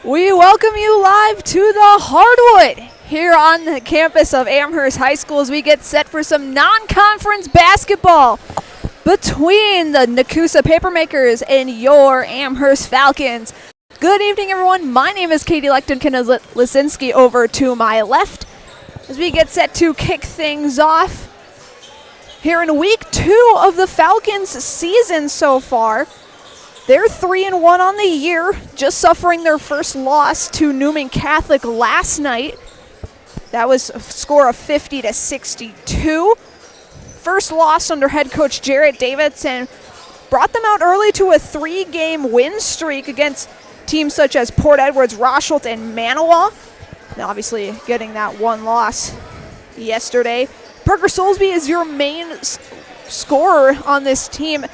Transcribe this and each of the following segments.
We welcome you live to the Hardwood here on the campus of Amherst High School as we get set for some non-conference basketball between the Nekoosa Papermakers and your Amherst Falcons. Good evening, everyone. My name is Katie Lechton-Lisinski over to my left as we get set to kick things off here in week 2 of the Falcons season so far. They're 3-1 on the year, just suffering their first loss to Newman Catholic last night. That was a score of 50-62. First loss under head coach Jarrett Davidson brought them out early to a 3-game win streak against teams such as Port Edwards, Rosholt, and Manawa. And obviously getting that one loss yesterday. Parker Soulsby is your main scorer on this team.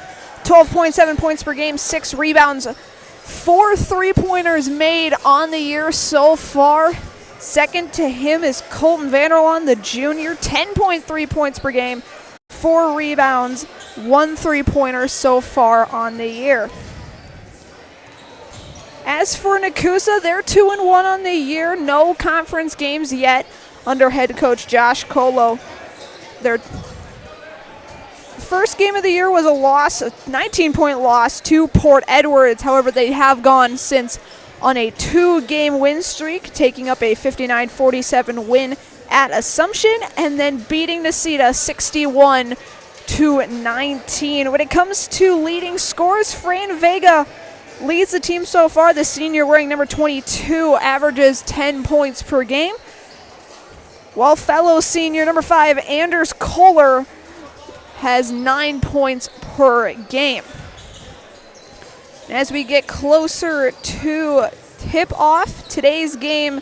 12.7 points per game, 6 rebounds, 4 3-pointers made on the year so far. Second to him is Colton Vanderlaan, the junior, 10.3 points per game, 4 rebounds, 1 3-pointer so far on the year. As for Nekoosa, they're 2-1 on the year, no conference games yet under head coach Josh Colo. Their first game of the year was a 19-point loss to Port Edwards. However, they have gone since on a 2-game win streak, taking up a 59-47 win at Assumption and then beating Necedah 61-19. When it comes to leading scores, Fran Vega leads the team so far. The senior wearing number 22 averages 10 points per game, while fellow senior number 5 Anders Kohler has 9 points per game. As we get closer to tip-off, today's game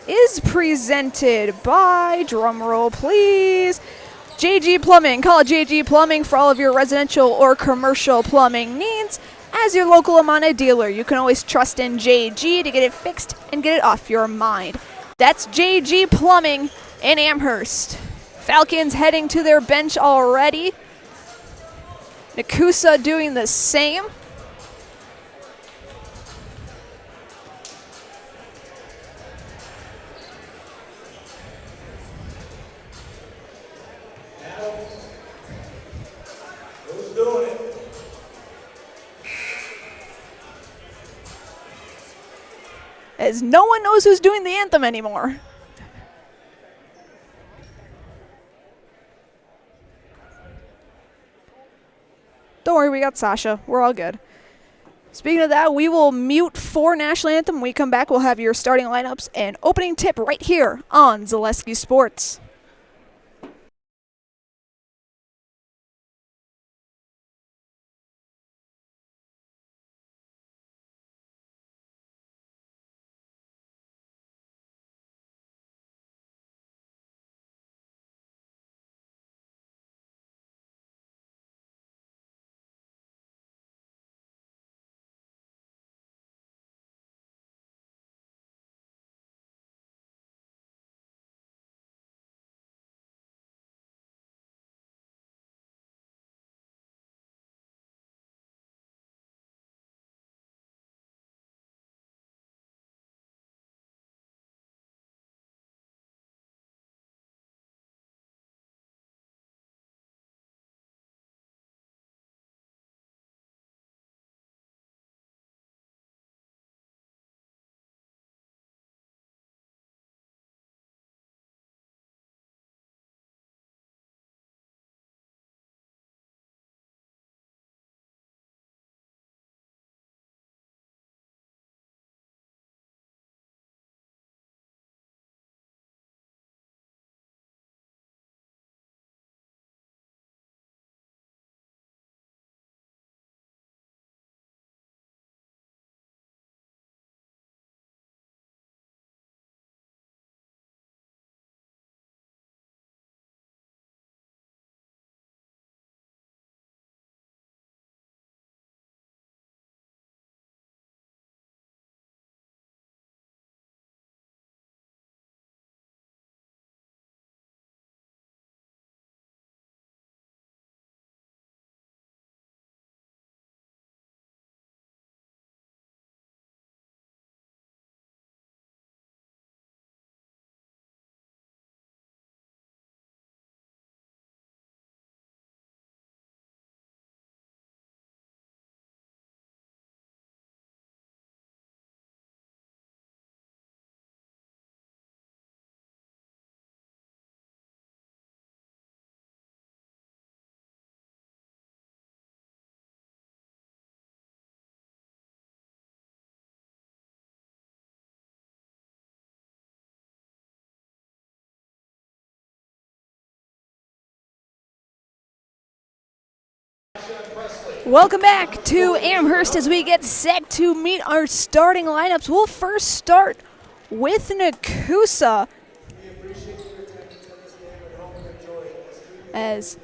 is presented by, drumroll please, JG Plumbing. Call JG Plumbing for all of your residential or commercial plumbing needs. As your local Amana dealer, you can always trust in JG to get it fixed and get it off your mind. That's JG Plumbing in Amherst. Falcons heading to their bench already. Nekoosa doing the same. Who's doing it? As no one knows who's doing the anthem anymore. Don't worry, we got Sasha. We're all good. Speaking of that, we will mute for National Anthem. When we come back, we'll have your starting lineups and opening tip right here on Zaleski Sports. Welcome back to Amherst as we get set to meet our starting lineups. We'll first start with Nekoosa as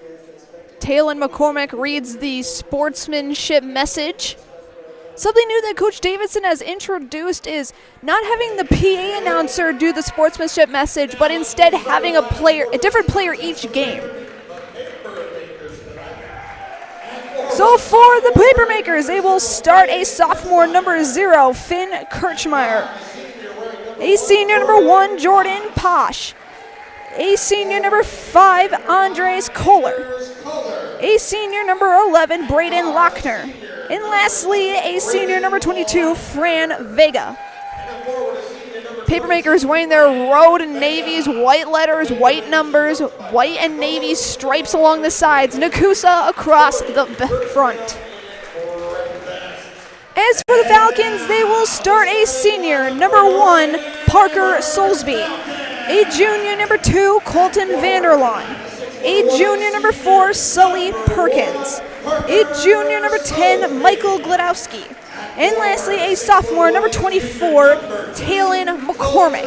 Taylon McCormick reads the sportsmanship message. Something new that Coach Davidson has introduced is not having the PA announcer do the sportsmanship message, but instead having a different player each game. So for the Papermakers, they will start a sophomore number 0, Finn Kirchmeyer. A senior number 1, Jordan Posh. A senior number 5, Andres Kohler. A senior number 11, Braden Lochner. And lastly, a senior number 22, Fran Vega. Papermakers wearing their road navies, white letters, white numbers, white and navy stripes along the sides. Nekoosa across the front. As for the Falcons, they will start a senior, number 1, Parker Soulsby. A junior, number 2, Colton Vanderlaan. A junior, number 4, Sully Perkins. A junior, number 10, Michael Glodowski. And lastly, a sophomore, number 24, Taylon McCormick.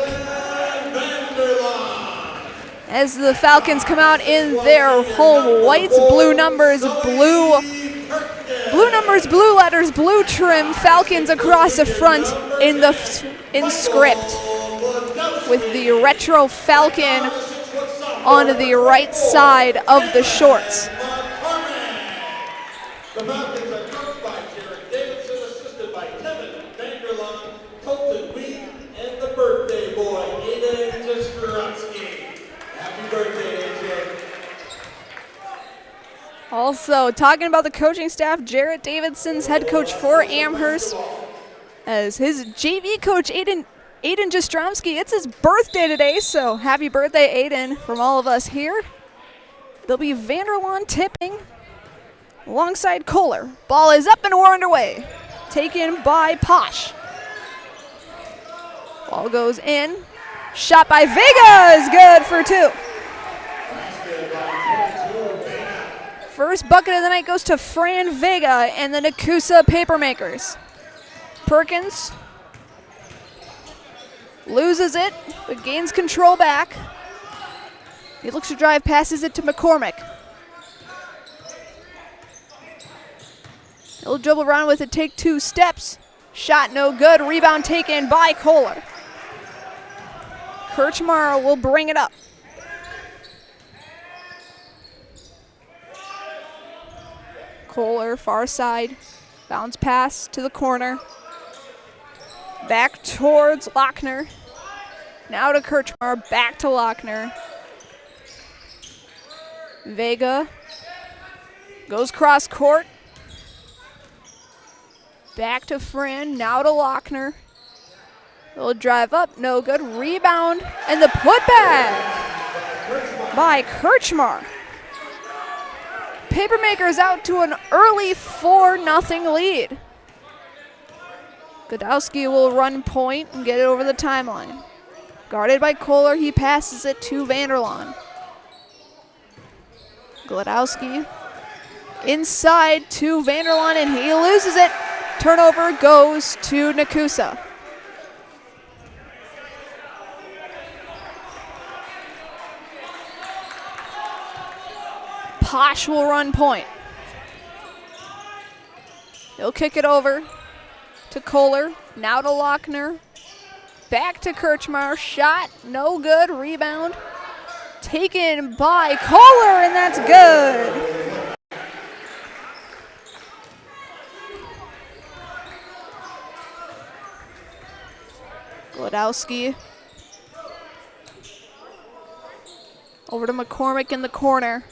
As the Falcons come out in their home whites, blue numbers, blue letters, blue trim, Falcons across the front in script, with the retro Falcon on the right side of the shorts. The Falcons are coached by Jared Davidson, assisted by Kevin Vanderlaan, Colton Weed, and the birthday boy, Aiden Jastrzewski. Happy birthday, AJ. Also, talking about the coaching staff, Jared Davidson's head coach for Amherst, as his JV coach, Aiden Jastrzewski. It's his birthday today, so happy birthday, Aiden, from all of us here. There'll be Vanderlaan tipping alongside Kohler. Ball is up and we're underway. Taken by Posh. Ball goes in. Shot by Vega is good for 2. First bucket of the night goes to Fran Vega and the Nekoosa Papermakers. Perkins loses it, but gains control back. He looks to drive, passes it to McCormick. He'll dribble around with it, take 2 steps. Shot no good, rebound taken by Kohler. Kirchmeyer will bring it up. Kohler, far side, bounce pass to the corner. Back towards Lochner. Now to Kirchmeyer, back to Lochner. Vega goes cross court. Back to Fran, now to Lochner. He'll drive up, no good. Rebound, and the putback by Kirchmeyer. Papermakers out to an early 4-0 lead. Glodowski will run point and get it over the timeline. Guarded by Kohler, he passes it to Vanderlaan. Glodowski inside to Vanderlaan, and he loses it. Turnover goes to Nekoosa. Posh will run point. He'll kick it over to Kohler, now to Lochner. Back to Kirchmeyer, shot, no good, rebound. Taken by Kohler, and that's good. Glodowski over to McCormick in the corner.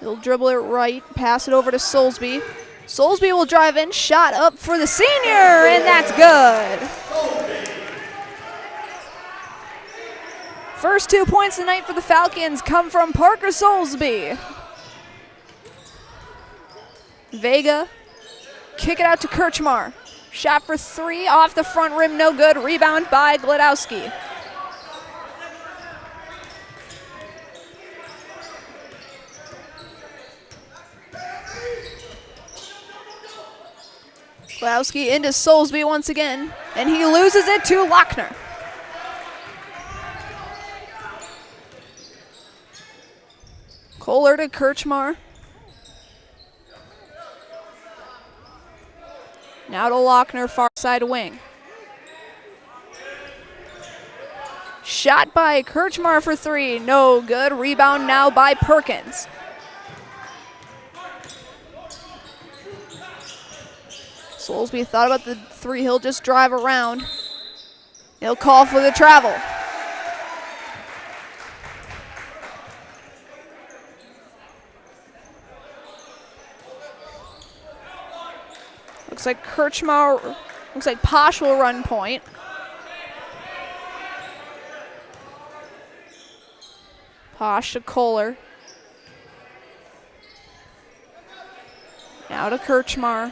He'll dribble it right, pass it over to Soulsby. Soulsby will drive in, shot up for the senior, and that's good. First 2 points tonight for the Falcons come from Parker Soulsby. Vega, kick it out to Kirchmeyer. Shot for 3, off the front rim, no good. Rebound by Glodowski. Glowski into Soulsby once again, and he loses it to Lochner. Kohler to Kirchmar. Now to Lochner, far side wing. Shot by Kirchmar for three, no good. Rebound now by Perkins. Soulsby thought about the three, he'll just drive around. He'll call for the travel. Looks like Kirchmar, looks like Posh will run point. Posh to Kohler. Now to Kirchmar.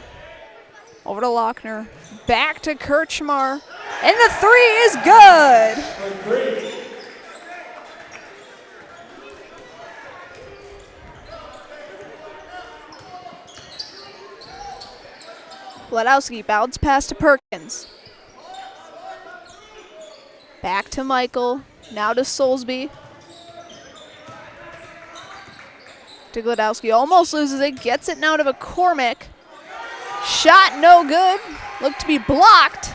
Over to Lochner. Back to Kirchmar. And the three is good. Gladowski bounce pass to Perkins. Back to Michael. Now to Soulsby. To Gladowski. Almost loses it. Gets it now to McCormick. Shot no good. Looked to be blocked.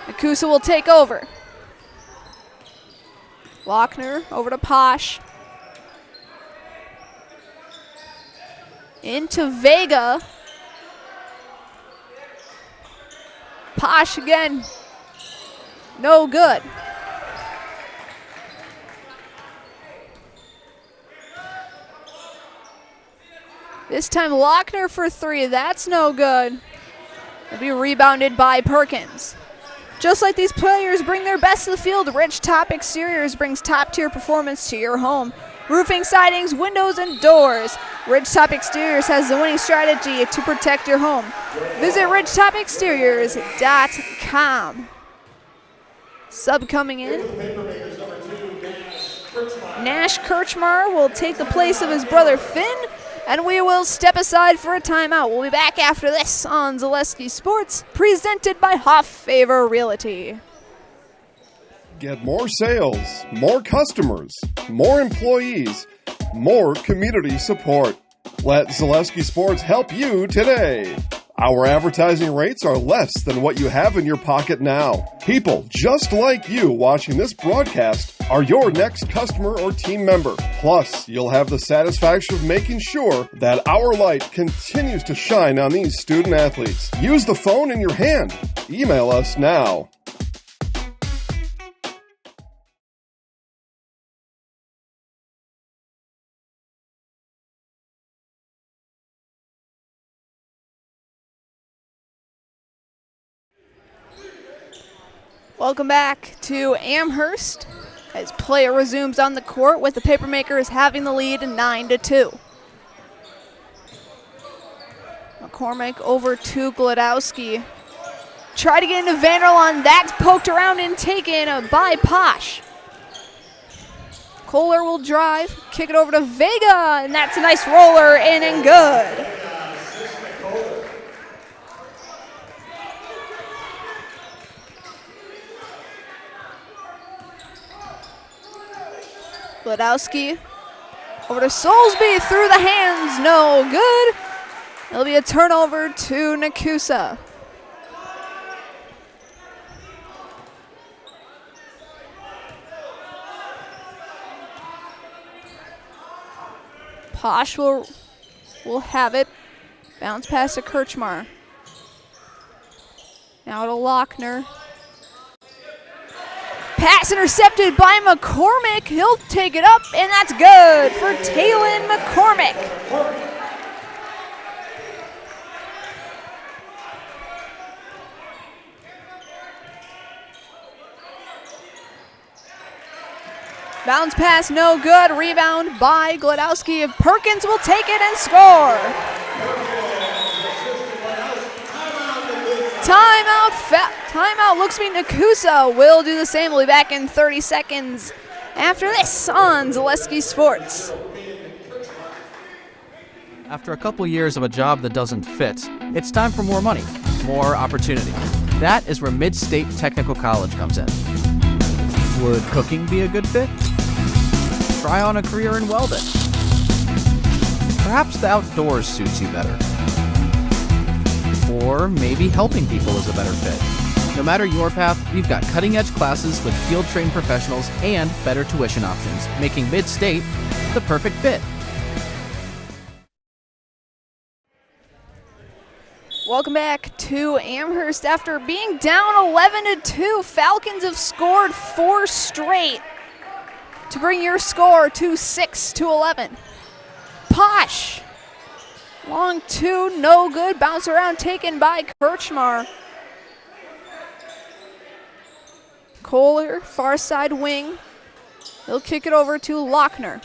Nekoosa will take over. Lochner over to Posh. Into Vega. Posh again. No good. This time Lochner for three. That's no good. It'll be rebounded by Perkins. Just like these players bring their best to the field, Rich Top Exteriors brings top-tier performance to your home. Roofing, sidings, windows, and doors. Rich Top Exteriors has the winning strategy to protect your home. Visit RidgeTopExteriors.com. Sub coming in. Nash Kirchmar will take the place of his brother Finn, and we will step aside for a timeout. We'll be back after this on Zaleski Sports, presented by Hoff Favor Realty. Get more sales, more customers, more employees, more community support. Let Zaleski Sports help you today. Our advertising rates are less than what you have in your pocket now. People just like you watching this broadcast are your next customer or team member. Plus, you'll have the satisfaction of making sure that our light continues to shine on these student athletes. Use the phone in your hand. Email us now. Welcome back to Amherst as play resumes on the court with the Papermakers having the lead 9-2. McCormick over to Gladowski. Try to get into Vanderlaan. That's poked around and taken by Posh. Kohler will drive, kick it over to Vega, and that's a nice roller in and good. Gladowski over to Soulsby, through the hands, no good. It'll be a turnover to Nekoosa. Posh will have it. Bounce pass to Kirchmar. Now to Lochner. Pass intercepted by McCormick. He'll take it up, and that's good for Talon McCormick. Bounce pass, no good. Rebound by Gladowski. Perkins will take it and score. Timeout. Looks to be Nekoosa will do the same. We'll be back in 30 seconds after this on Zaleski Sports. After a couple years of a job that doesn't fit, it's time for more money. more opportunity. That is where Mid-State Technical College comes in. Would cooking be a good fit? Try on a career in welding. Perhaps the outdoors suits you better. Or maybe helping people is a better fit. No matter your path, we've got cutting-edge classes with field-trained professionals and better tuition options, making Mid-State the perfect fit. Welcome back to Amherst. After being down 11-2, Falcons have scored 4 straight to bring your score to 6-11. Posh, long 2, no good. Bounce around, taken by Kirchmar. Kohler, far side wing. He'll kick it over to Lochner.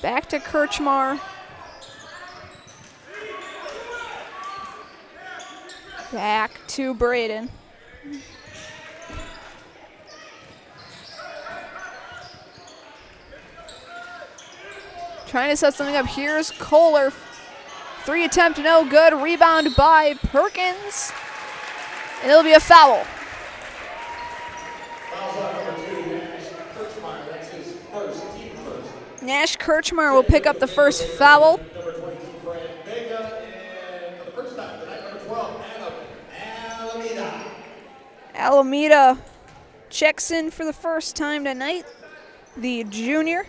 Back to Kirchmar. Back to Braden. Trying to set something up. Here's Kohler. 3 attempt, no good. Rebound by Perkins. And it'll be a foul. Nash Kirchmar will pick up the first foul. Alameda checks in for the first time tonight, the junior.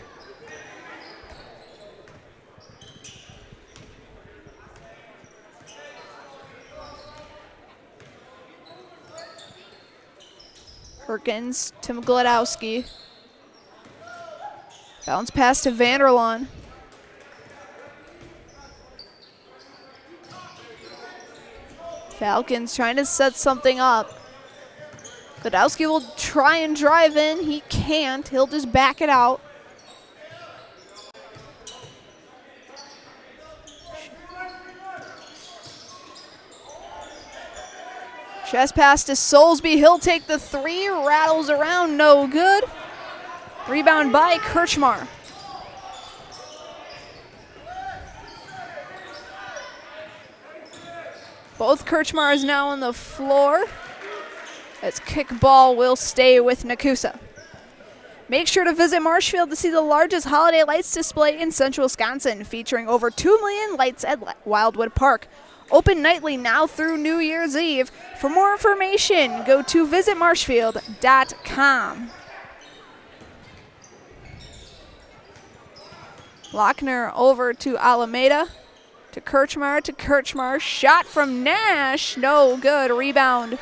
Perkins to Gladowski. Bounce pass to Vanderlaan. Falcons trying to set something up. Gladowski will try and drive in. He can't. He'll just back it out. Chest pass to Soulsby. He'll take the 3. Rattles around. No good. Rebound by Kirchmar. Both Kirchmars now on the floor. As kickball will stay with Nekoosa. Make sure to visit Marshfield to see the largest holiday lights display in central Wisconsin, featuring over 2 million lights at Wildwood Park. Open nightly now through New Year's Eve. For more information, go to visitmarshfield.com. Lochner over to Alameda, to Kirchmar, shot from Nash, no good, rebound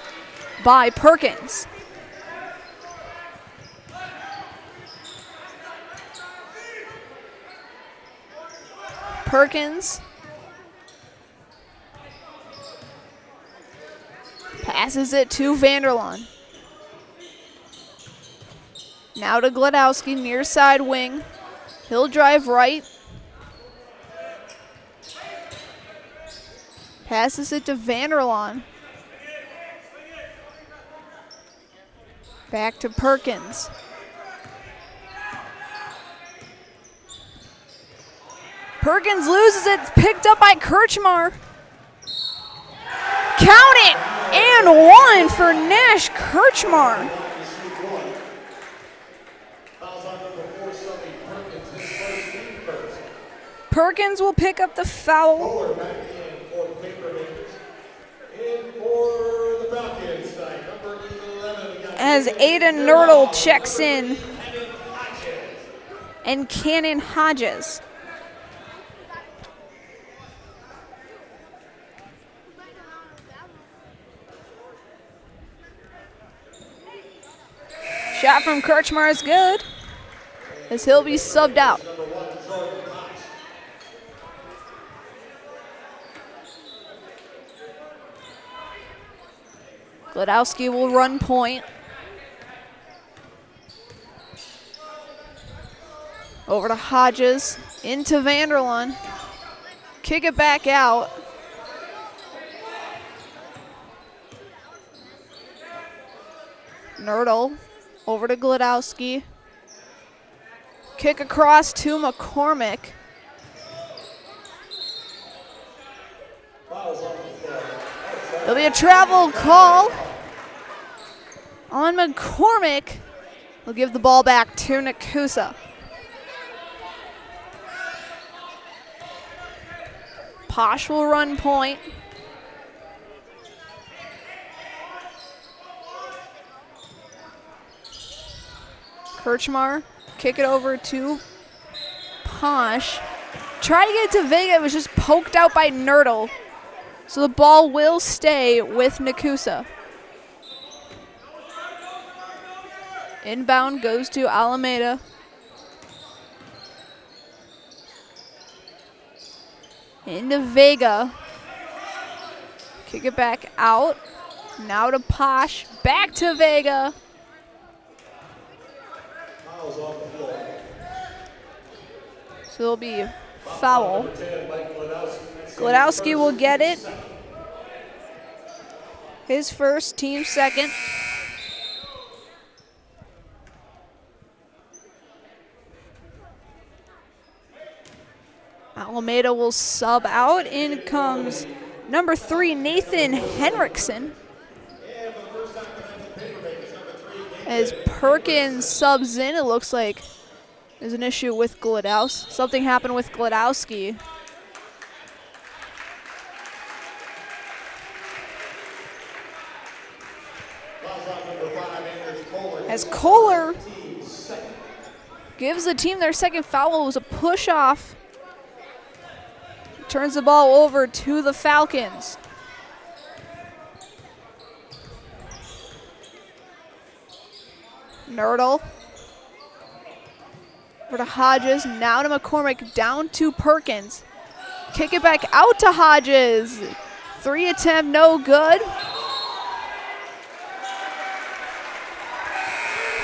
by Perkins. Perkins passes it to Vanderlaan. Now to Gladowski, near side wing. He'll drive right. Passes it to Vanderlaan. Back to Perkins. Perkins loses it, picked up by Kirchmar. Count it, and 1 for Nash Kirchmar. Perkins will pick up the foul. As Aiden Nerdle checks in. And Cannon Hodges. Shot from Kirchmar is good, as he'll be subbed out. Gladowski will run point. Over to Hodges, into Vanderlaan. Kick it back out. Nerdle over to Gladowski. Kick across to McCormick. There'll be a travel call on McCormick. We'll give the ball back to Nekoosa. Posh will run point. Kirchmar, kick it over to Posh. Try to get it to Vega, it was just poked out by Nerdle. So the ball will stay with Nekoosa. Inbound goes to Alameda. Into Vega. Kick it back out. Now to Posh. Back to Vega. Fouls on the floor. So it'll be foul. Number 10, Mike Gladowski. Gladowski will get it. His first, team second. Alameda will sub out. In comes number 3, Nathan Henriksen. As Perkins subs in, it looks like there's an issue with Gladowski. Something happened with Gladowski. As Kohler gives the team their second foul, it was a push off. Turns the ball over to the Falcons. Nerdle. Over to Hodges, now to McCormick, down to Perkins. Kick it back out to Hodges. 3 attempt, no good.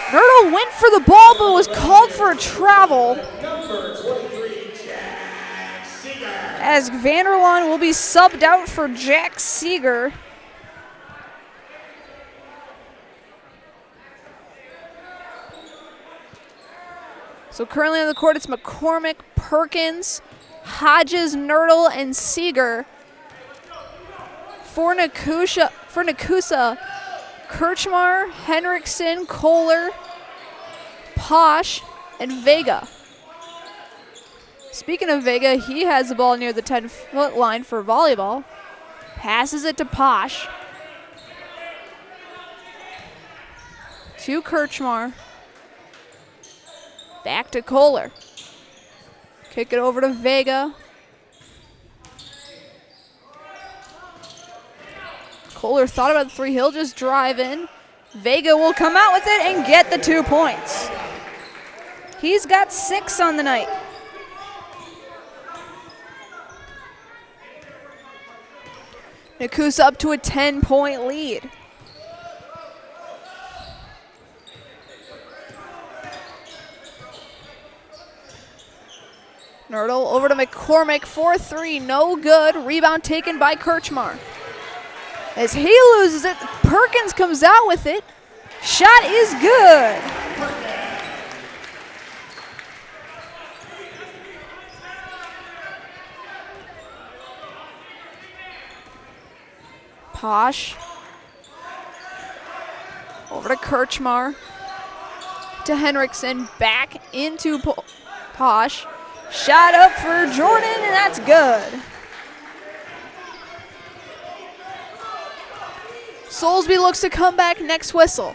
Nerdle went for the ball, but was called for a travel. Number 23, Jack Seeger. As Vanderlaan will be subbed out for Jack Seeger. So currently on the court, it's McCormick, Perkins, Hodges, Nerdle, and Seeger. For Nekoosa, Kirchmar, Henriksen, Kohler, Posh, and Vega. Speaking of Vega, he has the ball near the 10-foot line for volleyball. Passes it to Posh. To Kirchmar. Back to Kohler. Kick it over to Vega. Kohler thought about the three. He'll just drive in. Vega will come out with it and get the 2 points. He's got 6 on the night. Nekoosa up to a 10-point lead. Nerdle over to McCormick, 4-3, no good. Rebound taken by Kirchmar. As he loses it, Perkins comes out with it. Shot is good. Posh. Over to Kirchmar. To Henriksen, back into Posh. Shot up for Jordan, and that's good. Soulsby looks to come back next whistle.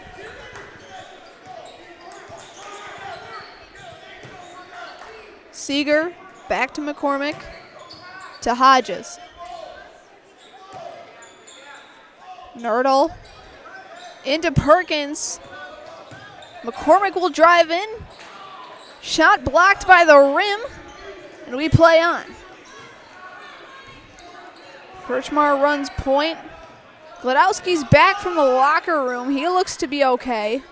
Seeger back to McCormick, to Hodges. Nerdle into Perkins. McCormick will drive in. Shot blocked by the rim, and we play on. Kirchmar runs point. Gladowski's back from the locker room. He looks to be okay.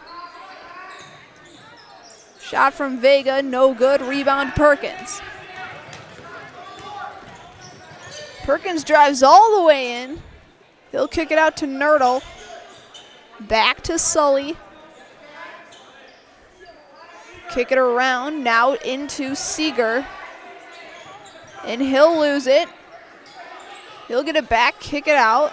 Shot from Vega, no good. Rebound Perkins. Perkins drives all the way in. He'll kick it out to Nerdle. Back to Sully. Kick it around, now into Seeger. And he'll lose it. He'll get it back, kick it out.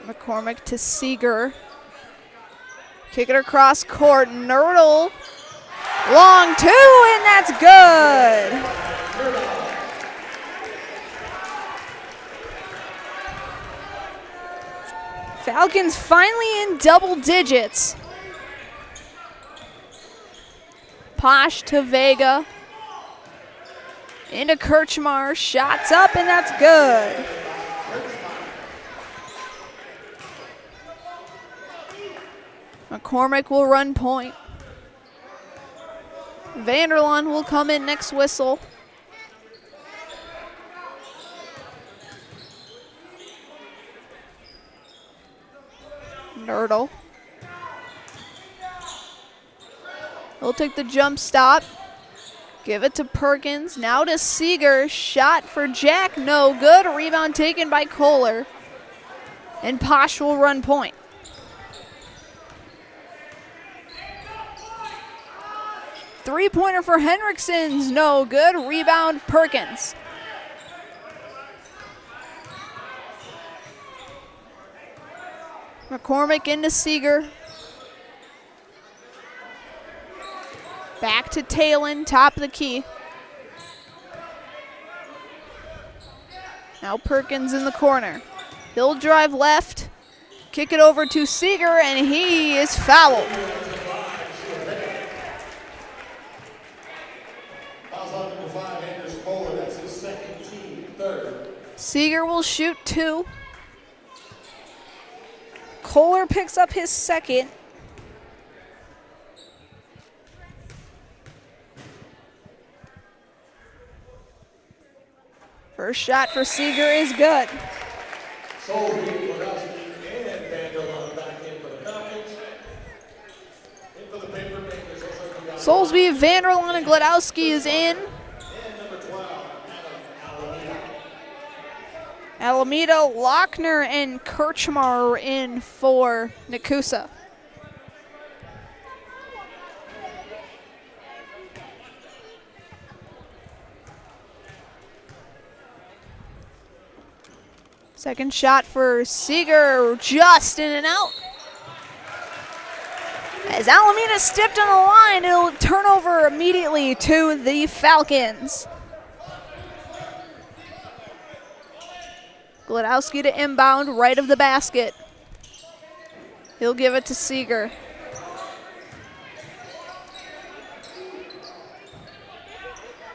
McCormick to Seeger. Kick it across court. Nerdle. Long two, and that's good. Falcons finally in double digits. Posh to Vega. Into Kirchmar. Shots up, and that's good. McCormick will run point. Vanderlaan will come in next whistle. Nerdle. He'll take the jump stop. Give it to Perkins. Now to Seeger. Shot for Jack. No good. Rebound taken by Kohler. And Posh will run point. Three-pointer for Henriksen's no good. Rebound Perkins. McCormick into Seeger. Back to Talon, top of the key. Now Perkins in the corner. He'll drive left, kick it over to Seeger, and he is fouled. Seeger will shoot two. Kohler picks up his second. First shot for Seeger is good. Soulsby, Vanderlaan, and Gladowski is in. Alameda, Lochner, and Kirchmar are in for Nekoosa. Second shot for Seeger, just in and out. As Alameda stepped on the line, it'll turn over immediately to the Falcons. Gladowski to inbound, right of the basket. He'll give it to Seeger.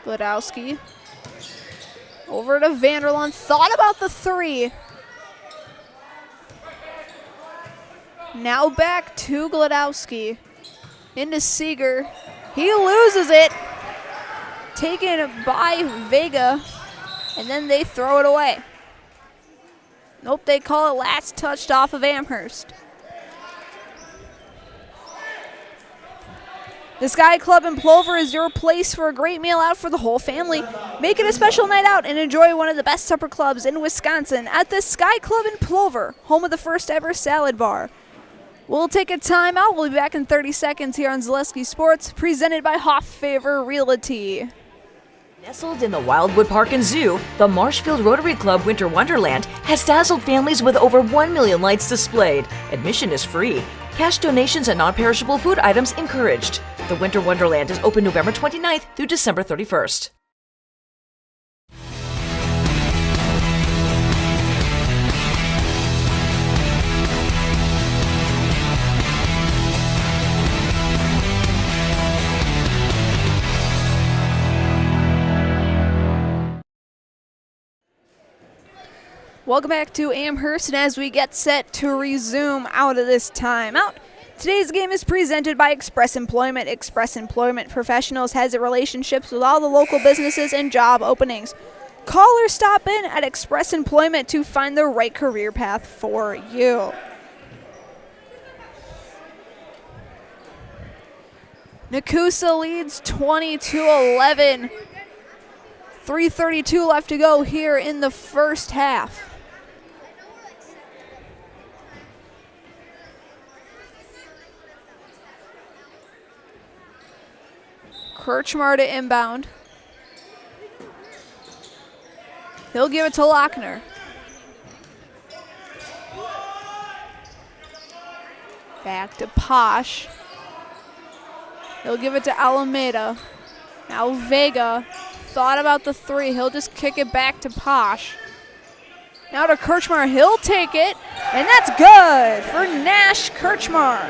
Gladowski. Over to Vanderlaan, thought about the three. Now back to Gladowski. Into Seeger. He loses it. Taken by Vega. And then they throw it away. Nope, they call it last touched off of Amherst. The Sky Club in Plover is your place for a great meal out for the whole family. Make it a special night out and enjoy one of the best supper clubs in Wisconsin at the Sky Club in Plover, home of the first ever salad bar. We'll take a time out. We'll be back in 30 seconds here on Zaleski Sports, presented by Hofffaver Realty. Nestled in the Wildwood Park and Zoo, the Marshfield Rotary Club Winter Wonderland has dazzled families with over 1 million lights displayed. Admission is free. Cash donations and non-perishable food items encouraged. The Winter Wonderland is open November 29th through December 31st. Welcome back to Amherst, and as we get set to resume out of this timeout, today's game is presented by Express Employment. Express Employment Professionals has relationships with all the local businesses and job openings. Call or stop in at Express Employment to find the right career path for you. Nekoosa leads 20-11. 3:32 left to go here in the first half. Kirchmar to inbound. He'll give it to Lochner. Back to Posh. He'll give it to Alameda. Now Vega thought about the three. He'll just kick it back to Posh. Now to Kirchmar. He'll take it. And that's good for Nash Kirchmar.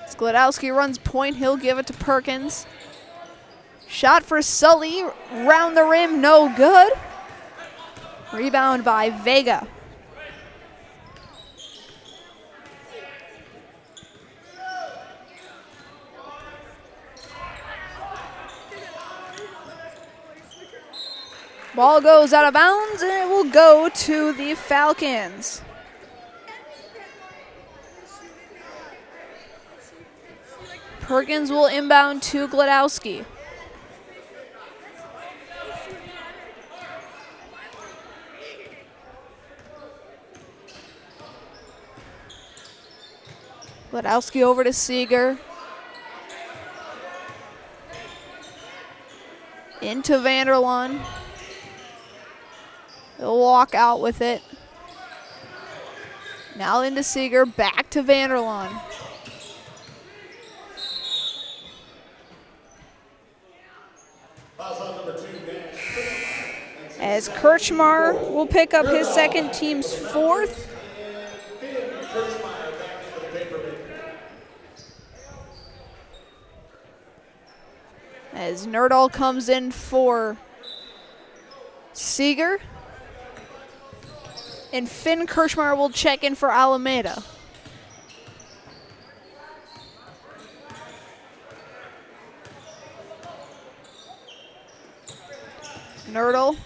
Sklodowski runs point. He'll give it to Perkins. Shot for Sully. Round the rim. No good. Rebound by Vega. Ball goes out of bounds, and it will go to the Falcons. Perkins will inbound to Glodowski. Glodowski over to Seeger. Into Vanderlaan. He'll walk out with it. Now into Seeger, back to Vanderlaan. As Kirchmar will pick up his second, team's fourth. As Nerdahl comes in for Seeger. And Finn Kirchmar will check in for Alameda. Nerdahl.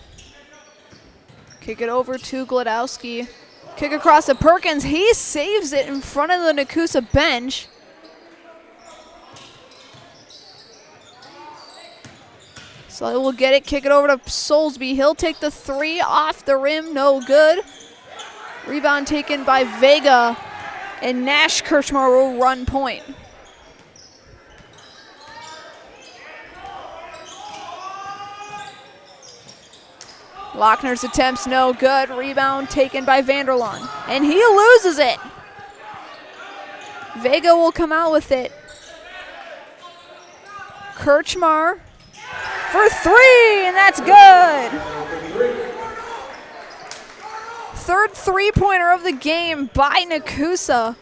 Kick it over to Glodowski. Kick across to Perkins. He saves it in front of the Nekoosa bench. So he will get it, kick it over to Soulsby. He'll take the three off the rim, no good. Rebound taken by Vega, and Nash Kirchmar will run point. Lochner's attempts no good. Rebound taken by Vanderlaan, and he loses it. Vega will come out with it. Kirchmar for three, and that's good. Third three-pointer of the game by Nekoosa,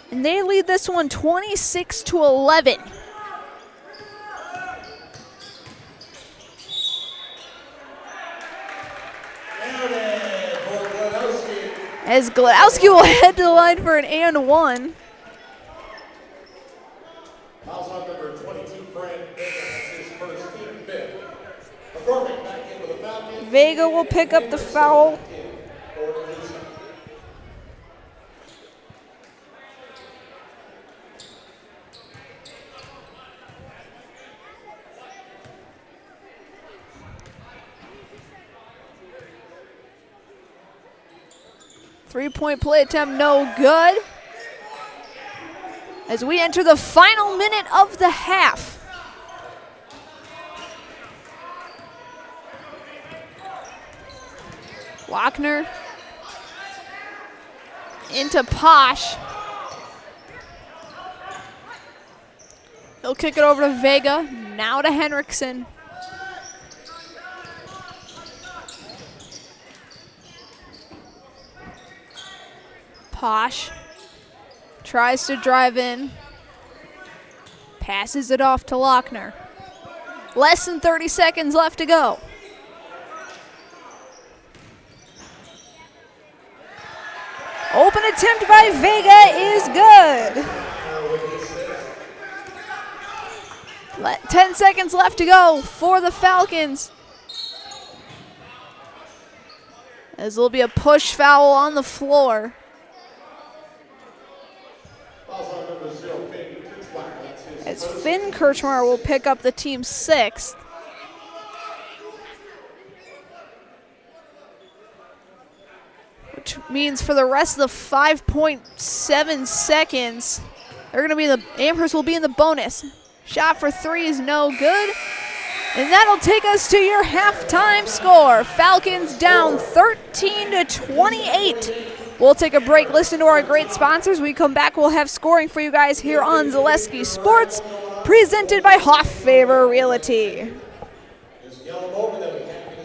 and they lead this one 26-11. As Glodowski will head to the line for an and one. Vega will pick up the foul. Three-point play attempt, no good. As we enter the final minute of the half. Lochner into Posh. He'll kick it over to Vega, now to Henriksen. Posh tries to drive in, passes it off to Lochner. Less than 30 seconds left to go. Open attempt by Vega is good. 10 seconds left to go for the Falcons. As there'll be a push foul on the floor. As Finn Kirchmar will pick up the team's sixth. Which means for the rest of the 5.7 seconds, they're going to be Amherst will be in the bonus. Shot for three is no good. And that'll take us to your halftime score. Falcons down 13-28. We'll take a break, listen to our great sponsors. When we come back, we'll have scoring for you guys here on Zaleski Sports, presented by Hoff Favor Realty.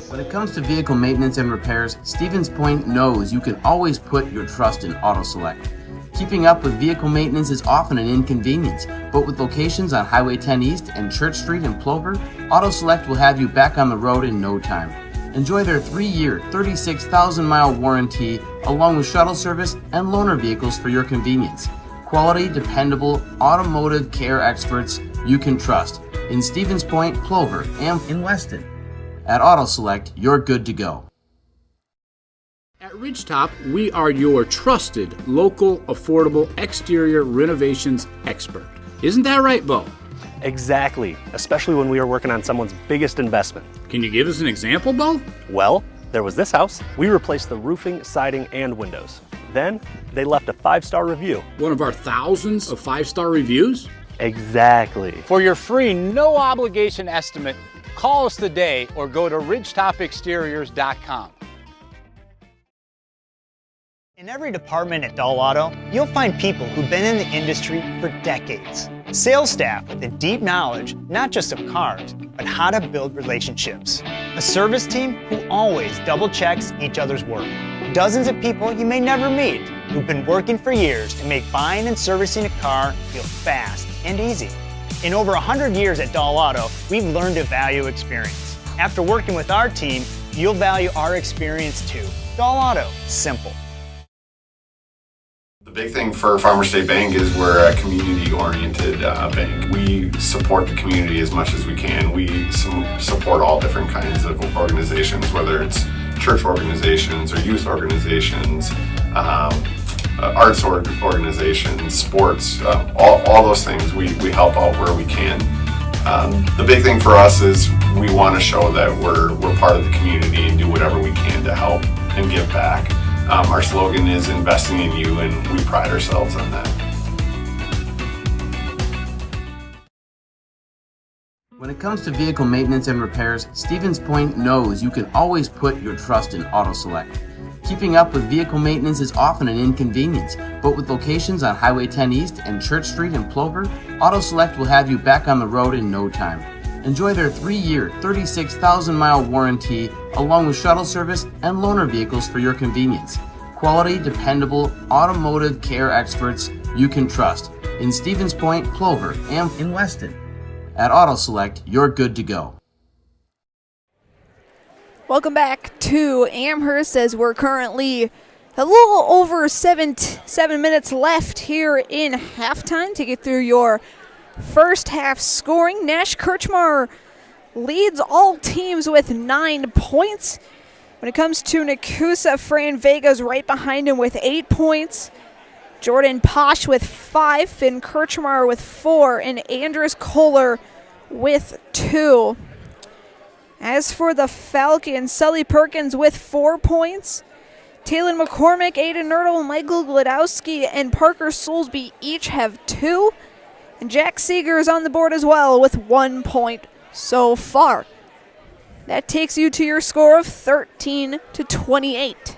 When it comes to vehicle maintenance and repairs, Stevens Point knows you can always put your trust in Auto Select. Keeping up with vehicle maintenance is often an inconvenience, but with locations on Highway 10 East and Church Street in Plover, Auto Select will have you back on the road in no time. Enjoy their 3-year, 36,000-mile warranty, along with shuttle service and loaner vehicles for your convenience. Quality, dependable, automotive care experts you can trust in Stevens Point, Plover, and in Weston. At Auto Select, you're good to go. At Ridgetop, we are your trusted, local, affordable exterior renovations expert. Isn't that right, Bo? Exactly, especially when we are working on someone's biggest investment. Can you give us an example, Bo? Well, there was this house. We replaced the roofing, siding, and windows. Then, they left a 5-star review. One of our thousands of 5-star reviews? Exactly. For your free, no-obligation estimate, call us today or go to ridgetopexteriors.com. In every department at Dahl Auto, you'll find people who've been in the industry for decades. Sales staff with a deep knowledge, not just of cars, but how to build relationships. A service team who always double checks each other's work. Dozens of people you may never meet who've been working for years to make buying and servicing a car feel fast and easy. In over 100 years at Dahl Auto, we've learned to value experience. After working with our team, you'll value our experience too. Dahl Auto, simple. The big thing for Farmer State Bank is we're a community-oriented bank. We support the community as much as we can. We support all different kinds of organizations, whether it's church organizations or youth organizations, arts organizations, sports, all those things. We help out where we can. The big thing for us is we want to show that we're part of the community and do whatever we can to help and give back. Our slogan is investing in you, and we pride ourselves on that. When it comes to vehicle maintenance and repairs, Stevens Point knows you can always put your trust in Auto Select. Keeping up with vehicle maintenance is often an inconvenience, but with locations on Highway 10 East and Church Street in Plover, Auto Select will have you back on the road in no time. Enjoy their 3-year, 36,000-mile warranty, along with shuttle service and loaner vehicles for your convenience. Quality, dependable, automotive care experts you can trust in Stevens Point, Plover, and in Weston. At Auto Select, you're good to go. Welcome back to Amherst, as we're currently a little over 7 minutes left here in halftime to get through your first half scoring. Nash Kirchmar leads all teams with 9 points. When it comes to Nekoosa, Fran Vega's right behind him with 8 points. Jordan Posh with 5, Finn Kirchmar with 4, and Andres Kohler with 2. As for the Falcons, Sully Perkins with 4 points. Taylor McCormick, Aiden Nerdle, Michael Gladowski, and Parker Soulsby each have 2. And Jack Seeger is on the board as well with 1 point so far. That takes you to your score of 13-28.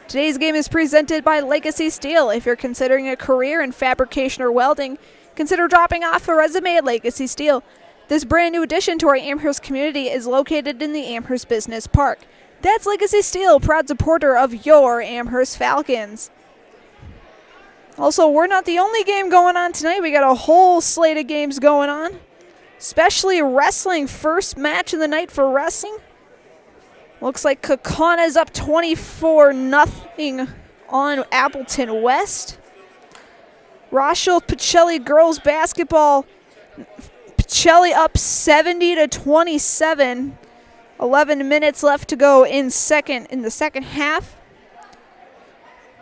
Today's game is presented by Legacy Steel. If you're considering a career in fabrication or welding, consider dropping off a resume at Legacy Steel. This brand new addition to our Amherst community is located in the Amherst Business Park. That's Legacy Steel, proud supporter of your Amherst Falcons. Also, we're not the only game going on tonight. We got a whole slate of games going on, especially wrestling. First match of the night for wrestling. Looks like Kaukauna is up 24-0 on Appleton West. Rochelle Pacelli girls basketball. Pacelli up 70-27. 11 minutes left to go in the second half.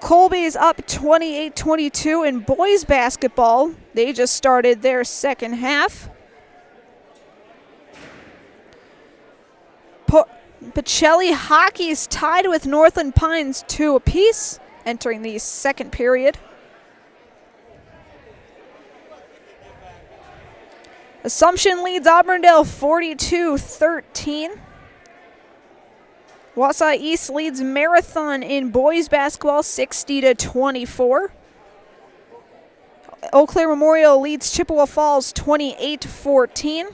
Colby's up 28-22 in boys basketball. They just started their second half. Pacelli hockey's tied with Northland Pines 2 apiece, entering the second period. Assumption leads Auburndale 42-13. Wausau East leads Marathon in boys basketball 60-24. Eau Claire Memorial leads Chippewa Falls 28-14.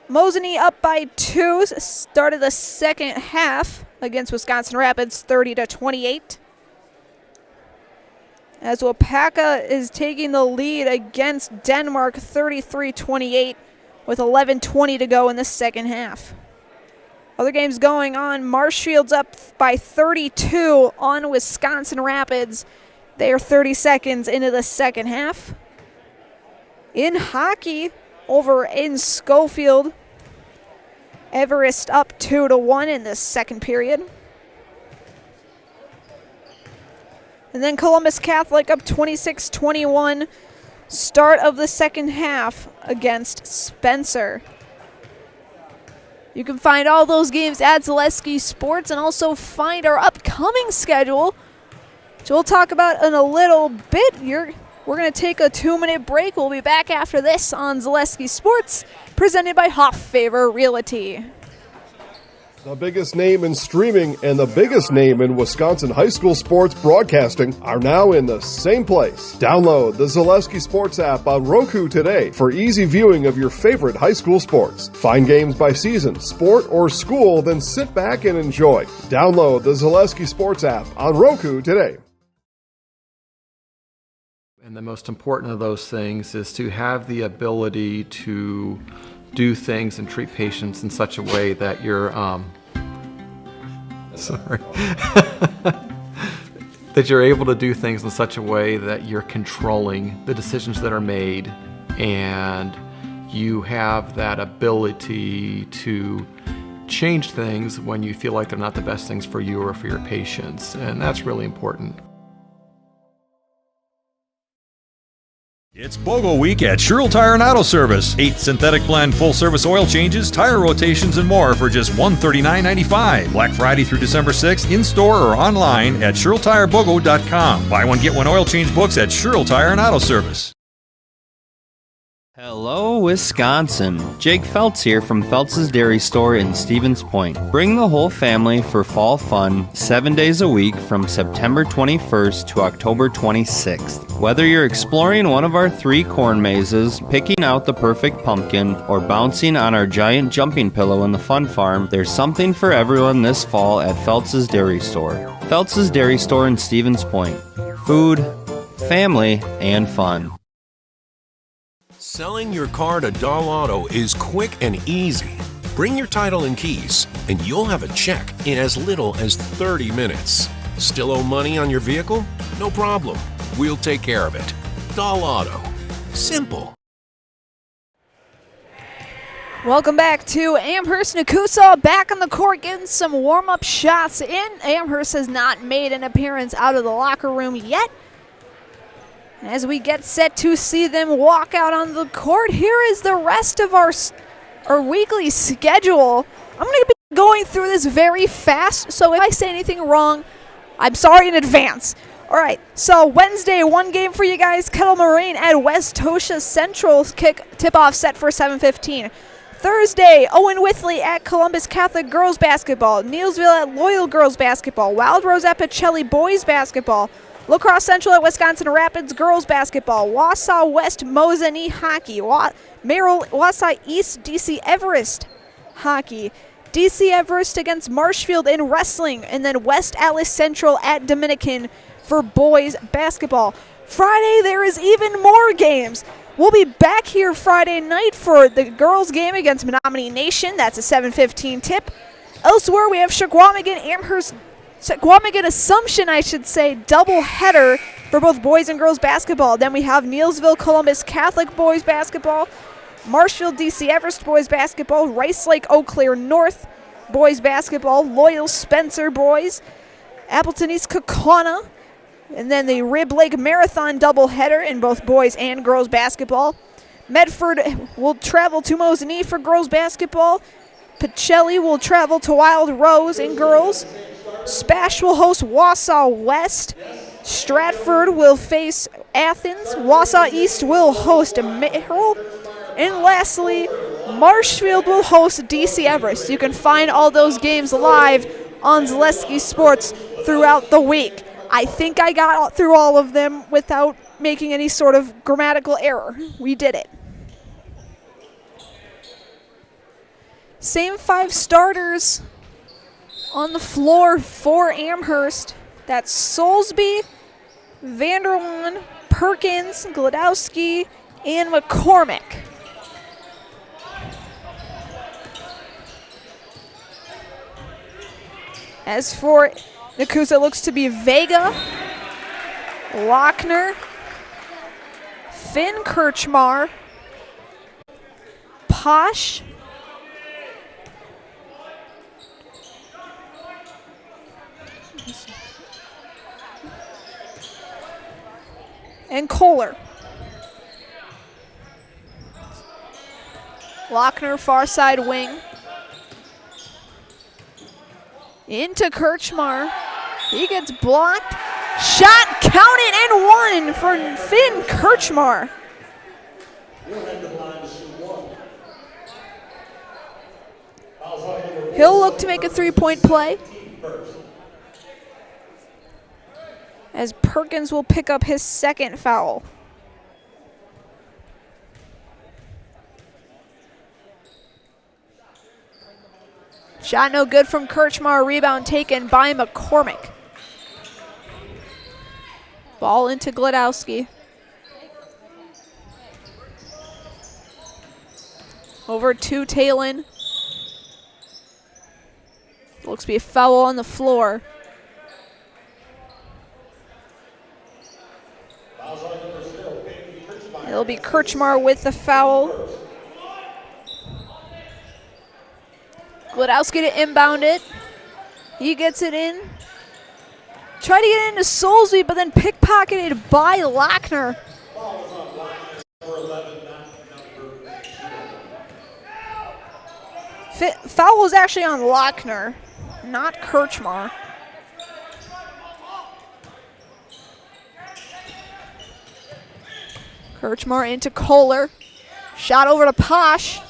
Mosinee up by 2, started the second half against Wisconsin Rapids 30-28. As Wapaka is taking the lead against Denmark 33-28 with 11:20 to go in the second half. Other games going on, Marshfield's up by 32 on Wisconsin Rapids. They are 30 seconds into the second half. In hockey, over in Schofield, Everest up 2-1 in the second period. And then Columbus Catholic up 26-21, start of the second half against Spencer. You can find all those games at Zaleski Sports and also find our upcoming schedule, which we'll talk about in a little bit. We're going to take a 2-minute break. We'll be back after this on Zaleski Sports, presented by Hofffaver Realty. The biggest name in streaming and the biggest name in Wisconsin high school sports broadcasting are now in the same place. Download the Zaleski Sports app on Roku today for easy viewing of your favorite high school sports. Find games by season, sport, or school, then sit back and enjoy. Download the Zaleski Sports app on Roku today. And the most important of those things is to have the ability to do things and treat patients in such a way that you're that you're able to do things in such a way that you're controlling the decisions that are made, and you have that ability to change things when you feel like they're not the best things for you or for your patients, and that's really important. It's BOGO week at Sherrill Tire and Auto Service. 8 synthetic blend full-service oil changes, tire rotations, and more for just $139.95. Black Friday through December 6th, in-store or online at SherrillTireBOGO.com. Buy one, get one oil change books at Sherrill Tire and Auto Service. Hello, Wisconsin. Jake Feltz here from Feltz's Dairy Store in Stevens Point. Bring the whole family for fall fun 7 days a week from September 21st to October 26th. Whether you're exploring one of our 3 corn mazes, picking out the perfect pumpkin, or bouncing on our giant jumping pillow in the fun farm, there's something for everyone this fall at Feltz's Dairy Store. Feltz's Dairy Store in Stevens Point. Food, family, and fun. Selling your car to Dahl Auto is quick and easy. Bring your title and keys, and you'll have a check in as little as 30 minutes. Still owe money on your vehicle? No problem. We'll take care of it. Dahl Auto. Simple. Welcome back to Amherst. Nekoosa back on the court getting some warm-up shots in. Amherst has not made an appearance out of the locker room yet. As we get set to see them walk out on the court, here is the rest of our weekly schedule. I'm going to be going through this very fast, so if I say anything wrong, I'm sorry in advance. All right, so Wednesday, 1 game for you guys. Kettle Moraine at West Tosha Central, tip-off set for 7:15. Thursday, Owen Withley at Columbus Catholic girls basketball. Neilsville at Loyal girls basketball. Wild Rose at Pacelli boys basketball. La Crosse Central at Wisconsin Rapids girls basketball. Wausau West Mosinee hockey. Wausau East DC Everest hockey. DC Everest against Marshfield in wrestling. And then West Alice Central at Dominican for boys basketball. Friday, there is even more games. We'll be back here Friday night for the girls game against Menominee Nation. That's a 7:15 tip. Elsewhere, we have Chequamegon Amherst. Chequamegon Assumption, I should say, double header for both boys and girls basketball. Then we have Neilsville Columbus Catholic boys basketball, Marshfield DC Everest boys basketball, Rice Lake Eau Claire North boys basketball, Loyal Spencer boys, Appleton East Kaukauna, and then the Rib Lake Marathon doubleheader in both boys and girls basketball. Medford will travel to Mosinee for girls basketball. Pacelli will travel to Wild Rose in girls. Spash will host Wausau West. Stratford will face Athens. Wausau East will host Merrill. And lastly, Marshfield will host DC Everest. You can find all those games live on Zaleski Sports throughout the week. I think I got through all of them without making any sort of grammatical error. We did it. Same 5 starters on the floor for Amherst. That's Soulsby, Vanderlaan, Perkins, Glodowski, and McCormick. As for Nekoosa, it looks to be Vega, Lochner, Finn Kirchmar, Posh, and Kohler. Lochner, far side wing. Into Kirchmar. He gets blocked. Shot counted and one for Finn Kirchmar. He'll look to make a 3-point play, as Perkins will pick up his second foul. Shot no good from Kirchmar, rebound taken by McCormick. Ball into Glodowski. Over to Talon. Looks to be a foul on the floor. It'll be Kirchmar with the foul. Glodowski to inbound it. He gets it in. Tried to get it into Soulsby, but then pickpocketed by Lochner. Foul was actually on Lochner, not Kirchmar. Kirchmar into Kohler. Shot over to Posh.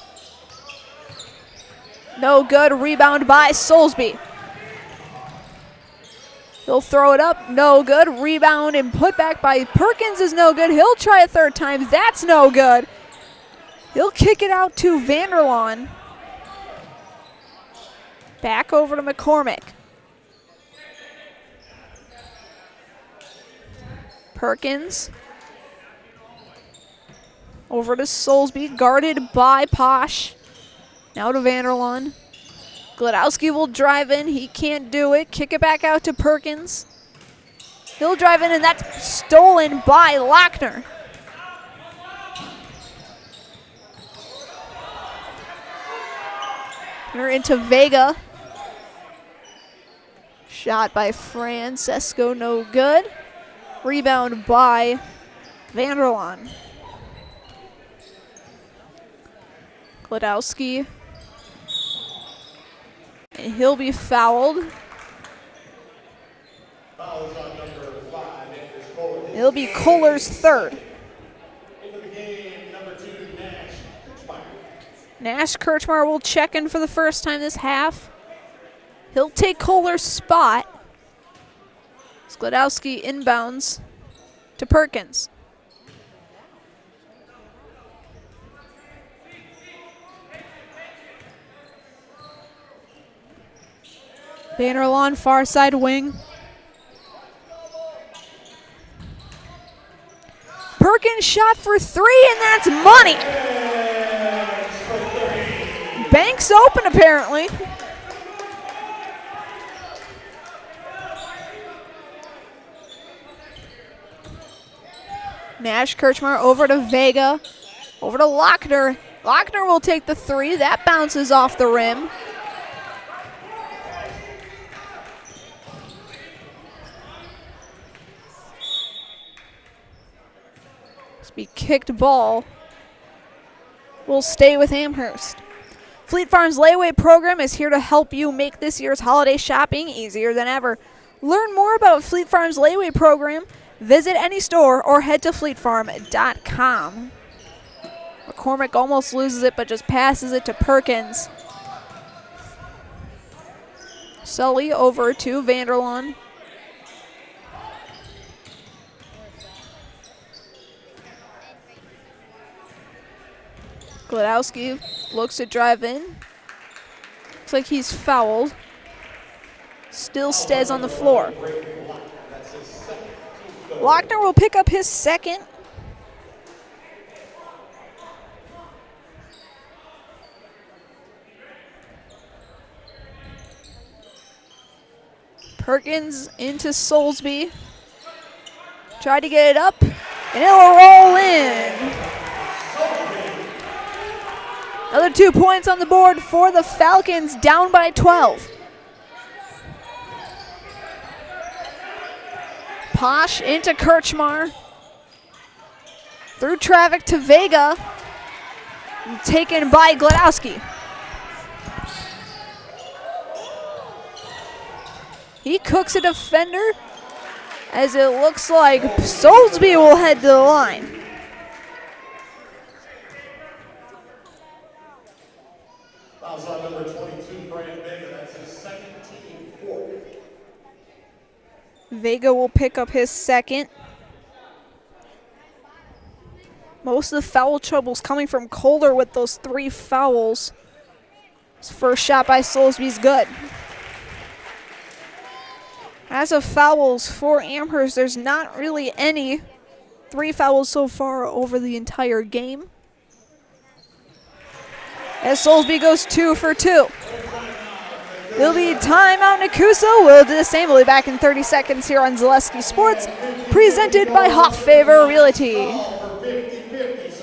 No good. Rebound by Soulsby. He'll throw it up. No good. Rebound and put back by Perkins is no good. He'll try a third time. That's no good. He'll kick it out to Vanderlaan. Back over to McCormick. Perkins. Over to Soulsby, guarded by Posh. Now to Vanderlaan. Glodowski will drive in. He can't do it. Kick it back out to Perkins. He'll drive in, and that's stolen by Lochner. We're into Vega. Shot by Francesco, no good. Rebound by Vanderlaan. Glodowski. And he'll be fouled. It'll be Kohler's third. Nash Kirchmar will check in for the first time this half. He'll take Kohler's spot. Glodowski inbounds to Perkins. Vanderlaan, far side wing. Perkins shot for three, and that's money. Bank's open, apparently. Nash Kirchmar over to Vega. Over to Lochner. Lochner will take the three. That bounces off the rim. Be kicked ball will stay with Amherst. Fleet Farm's layaway program is here to help you make this year's holiday shopping easier than ever. Learn more about Fleet Farm's layaway program. Visit any store or head to fleetfarm.com. McCormick almost loses it, but just passes it to Perkins. Sully over to Vanderlaan. Gladowski looks to drive in. Looks like he's fouled. Still stays on the floor. Lochner will pick up his second. Perkins into Soulsby. Tried to get it up, and it'll roll in. Another 2 points on the board for the Falcons, down by 12. Posh into Kirchmar. Through traffic to Vega. Taken by Gladowski. He cooks a defender as it looks like Soulsby will head to the line. Fouls on number 22, Brian Vega. That's his second team fourth. Vega will pick up his second. Most of the foul trouble's coming from Calder with those 3 fouls. His first shot by Soulsby's good. As of fouls for Amherst, there's not really any. 3 fouls so far over the entire game. As Soulsby goes 2 for 2. There'll be timeout. Nekoosa will do the same. We'll be back in 30 seconds here on Zaleski Sports, presented by Hofffavor Realty.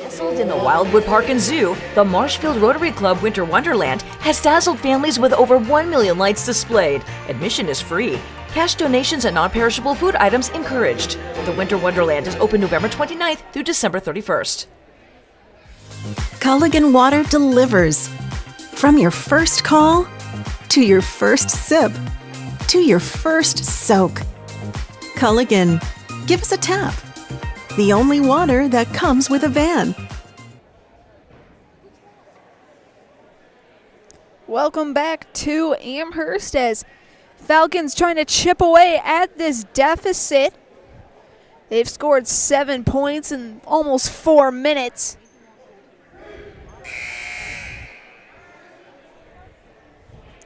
Nestled in the Wildwood Park and Zoo, the Marshfield Rotary Club Winter Wonderland has dazzled families with over 1 million lights displayed. Admission is free. Cash donations and non-perishable food items encouraged. The Winter Wonderland is open November 29th through December 31st. Culligan Water delivers. From your first call, to your first sip, to your first soak. Culligan, give us a tap. The only water that comes with a van. Welcome back to Amherst as Falcons trying to chip away at this deficit. They've scored 7 points in almost 4 minutes.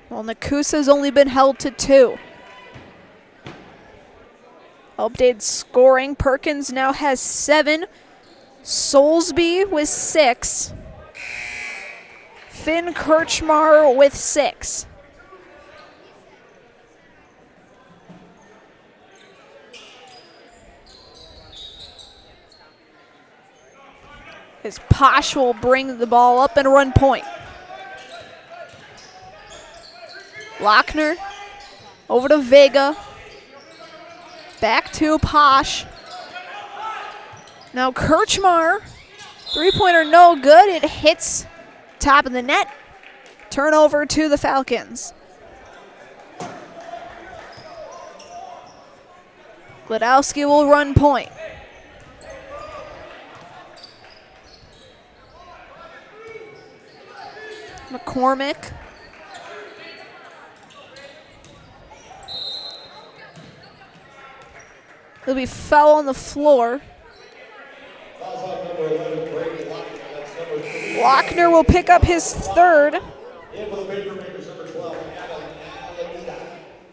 Well, Nekoosa's only been held to 2. Updated scoring. Perkins now has 7. Soulsby with 6. Finn Kirchmar with 6. As Posh will bring the ball up and run point. Lochner over to Vega. Back to Posh. Now Kirchmar. 3-pointer no good. It hits top of the net. Turnover to the Falcons. Gladowski will run point. McCormick. There'll be foul on the floor. Lochner will pick up his 3rd.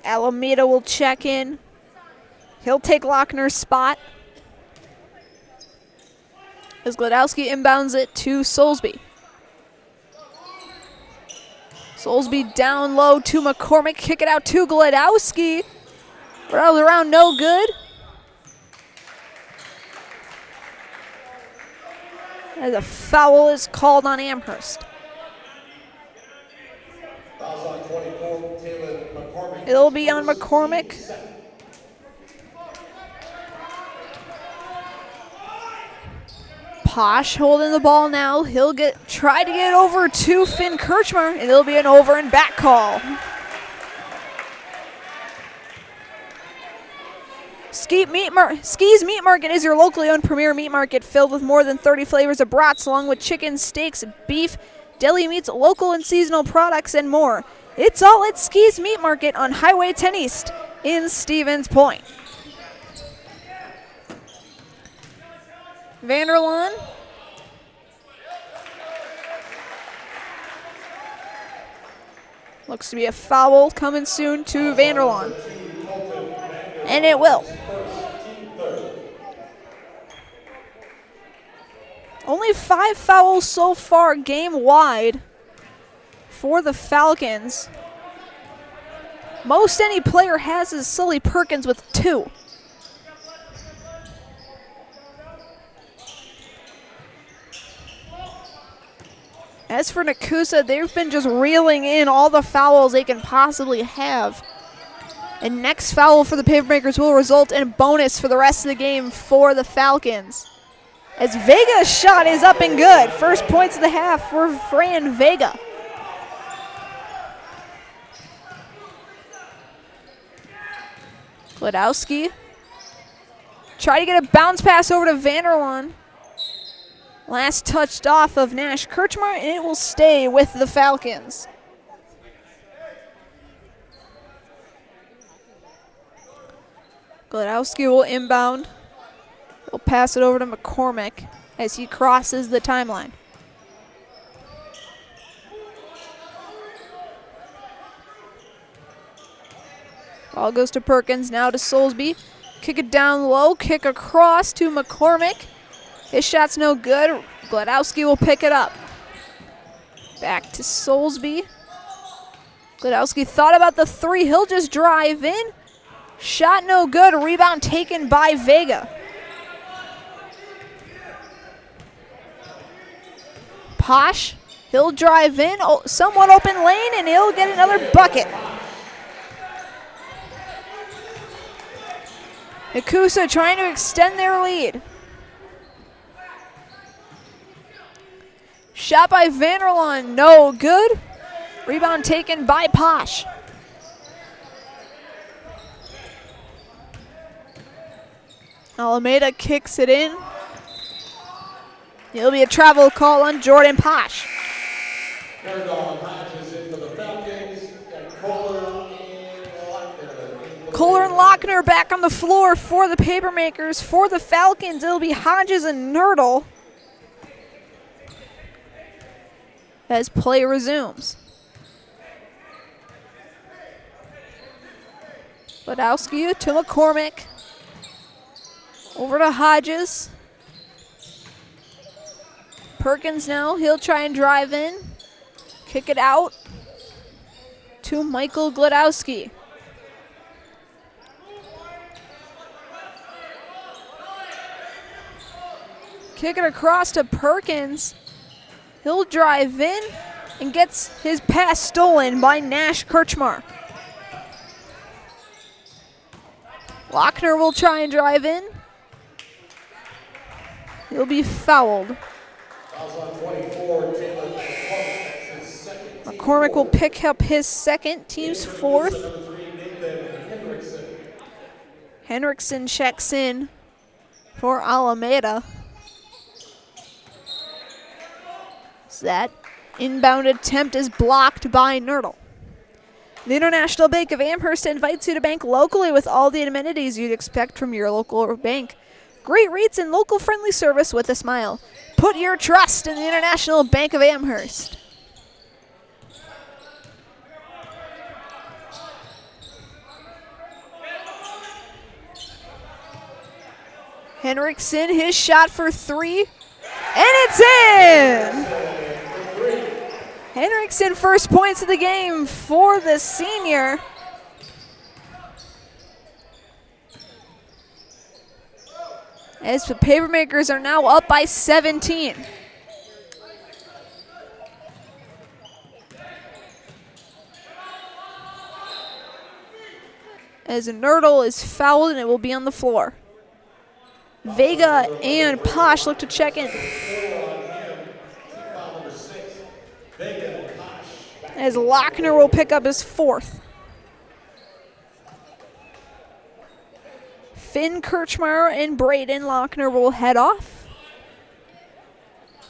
Alameda will check in. He'll take Lochner's spot. As Gladowski inbounds it to Soulsby. Soulsby down low to McCormick. Kick it out to Gladowski. Rattles around, no good. As a foul is called on Amherst. It'll be on McCormick. Posh holding the ball now. He'll try to get over to Finn Kirchmar, and it'll be an over and back call. Skees Meat Market is your locally owned premier meat market filled with more than 30 flavors of brats along with chicken, steaks, beef, deli meats, local and seasonal products, and more. It's all at Skees Meat Market on Highway 10 East in Stevens Point. Vanderlaan. Looks to be a foul coming soon to Vanderlaan. And it will. Only 5 fouls so far game-wide for the Falcons. Most any player has is Sully Perkins with 2. As for Nekoosa, they've been just reeling in all the fouls they can possibly have. And next foul for the Papermakers will result in a bonus for the rest of the game for the Falcons. As Vega's shot is up and good. First points of the half for Fran Vega. Gladowski. Try to get a bounce pass over to Vanderlaan. Last touched off of Nash Kirchmar, and it will stay with the Falcons. Gladowski will inbound. He'll pass it over to McCormick as he crosses the timeline. Ball goes to Perkins, now to Soulsby. Kick it down low, kick across to McCormick. His shot's no good. Gladowski will pick it up. Back to Soulsby. Gladowski thought about the 3. He'll just drive in. Shot no good. Rebound taken by Vega. Posh. He'll drive in. Oh, somewhat open lane, and he'll get another bucket. Nekoosa trying to extend their lead. Shot by Vanderlaan, no good. Rebound taken by Posh. Alameda kicks it in. It'll be a travel call on Jordan Posh. Kohler and Lochner back on the floor for the Papermakers. For the Falcons, it'll be Hodges and Nerdle as play resumes. Gladowski to McCormick. Over to Hodges. Perkins now, he'll try and drive in. Kick it out to Michael Gladowski. Kick it across to Perkins. He'll drive in and gets his pass stolen by Nash Kirchmar. Lochner will try and drive in. He'll be fouled. McCormick will pick up his second, team's 4th. Henriksen checks in for Alameda. So that inbound attempt is blocked by Nerdle. The International Bank of Amherst invites you to bank locally with all the amenities you'd expect from your local bank. Great rates and local friendly service with a smile. Put your trust in the International Bank of Amherst. Henriksen, his shot for 3, and it's in! Henriksen, first points of the game for the senior. As the Papermakers are now up by 17. As Nerdle is fouled and it will be on the floor. Vega and Posh look to check in. As Lochner will pick up his 4th. Finn Kirchmeier and Braden Lochner will head off.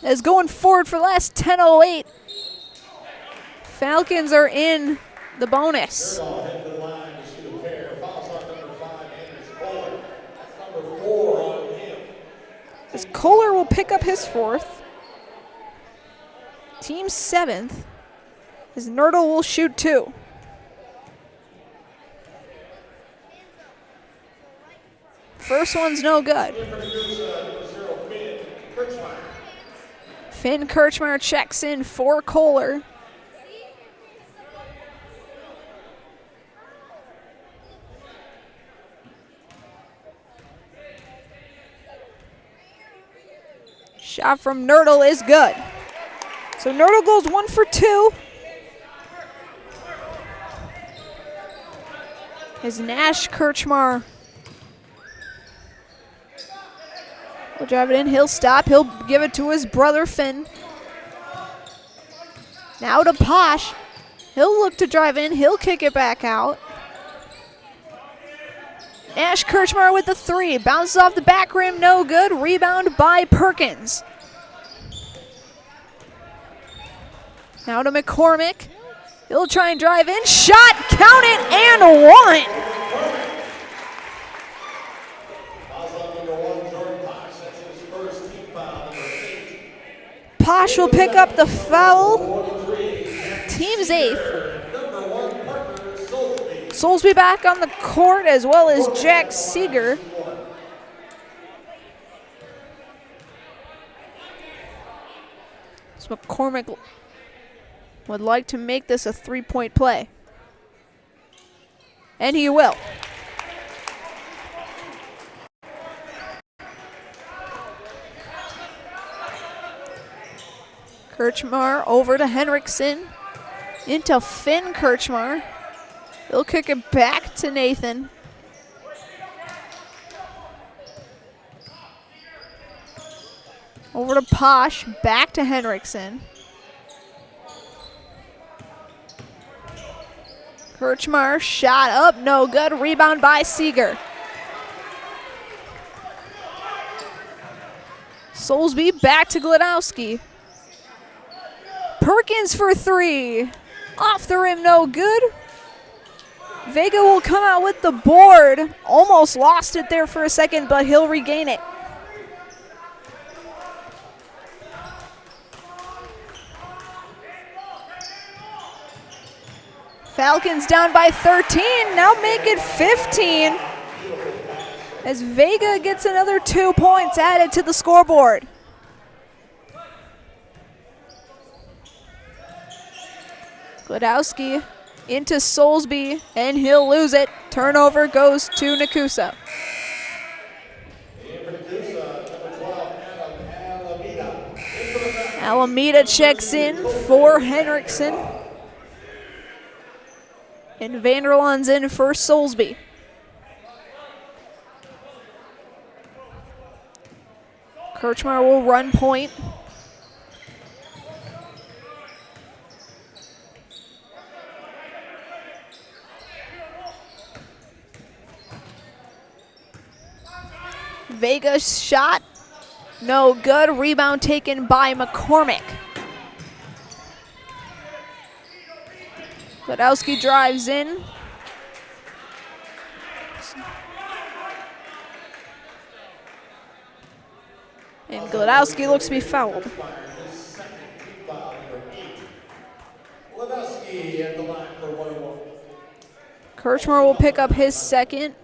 As going forward for the last 10:08. Falcons are in the bonus. As Kohler will pick up his 4th. Team 7th. As Nerdle will shoot 2. First one's no good. Finn Kirchmeier checks in for Kohler. Shot from Nerdle is good. So Nerdle goes 1 for 2. As Nash Kirchmeier will drive it in. He'll stop. He'll give it to his brother Finn. Now to Posh. He'll look to drive in. He'll kick it back out. Nash Kirchmeier with the 3. Bounces off the back rim. No good. Rebound by Perkins. Now to McCormick. He'll try and drive in. Shot. Count it. And 1. Posh will pick up the foul. Team's 8th. Soulsby back on the court as well as Jack Seeger. So McCormick would like to make this a 3-point play. And he will. Kirchmeier over to Henriksen. Into Finn Kirchmeier. He'll kick it back to Nathan. Over to Posh. Back to Henriksen. Kirchmeier shot up. No good. Rebound by Seeger. Soulsby back to Glodowski. Perkins for 3. Off the rim, no good. Vega will come out with the board. Almost lost it there for a second, but he'll regain it. Falcons down by 13. Now make it 15. As Vega gets another 2 points added to the scoreboard. Glodowski into Soulsby, and he'll lose it. Turnover goes to Nekoosa. Alameda checks in for Henriksen. And Vanderland's in for Soulsby. Kirchmeier will run point. Vega's shot, no good. Rebound taken by McCormick. Glodowski drives in. And Glodowski looks to be fouled. Kirchmeier will pick up his 2nd.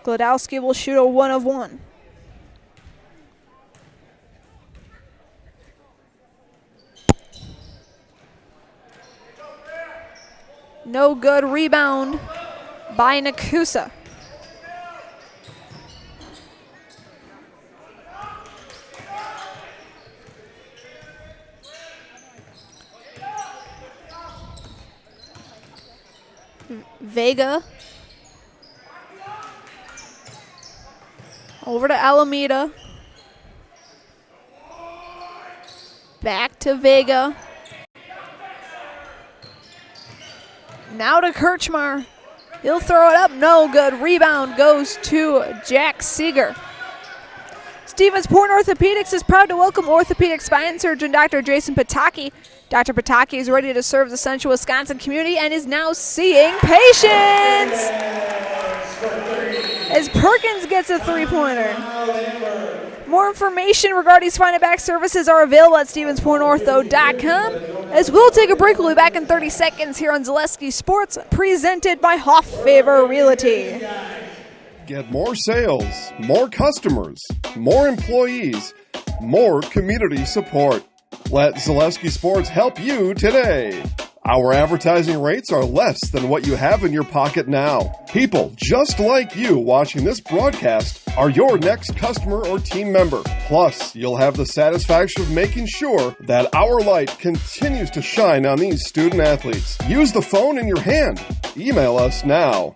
Glodowski will shoot a 1 of 1. No good. Rebound by Nekoosa. Vega. Over to Alameda. Back to Vega. Now to Kirchmeier. He'll throw it up, no good. Rebound goes to Jack Seeger. Stevens Point Orthopedics is proud to welcome orthopedic spine surgeon Dr. Jason Pataki. Dr. Pataki is ready to serve the Central Wisconsin community and is now seeing patients. As Perkins gets a three-pointer. More information regarding spine and back services are available at StevensPointOrtho.com. As we'll take a break, we'll be back in 30 seconds here on Zaleski Sports, presented by Hoff Favor Realty. Get more sales, more customers, more employees, more community support. Let Zaleski Sports help you today. Our advertising rates are less than what you have in your pocket now. People just like you watching this broadcast are your next customer or team member. Plus, you'll have the satisfaction of making sure that our light continues to shine on these student athletes. Use the phone in your hand. Email us now.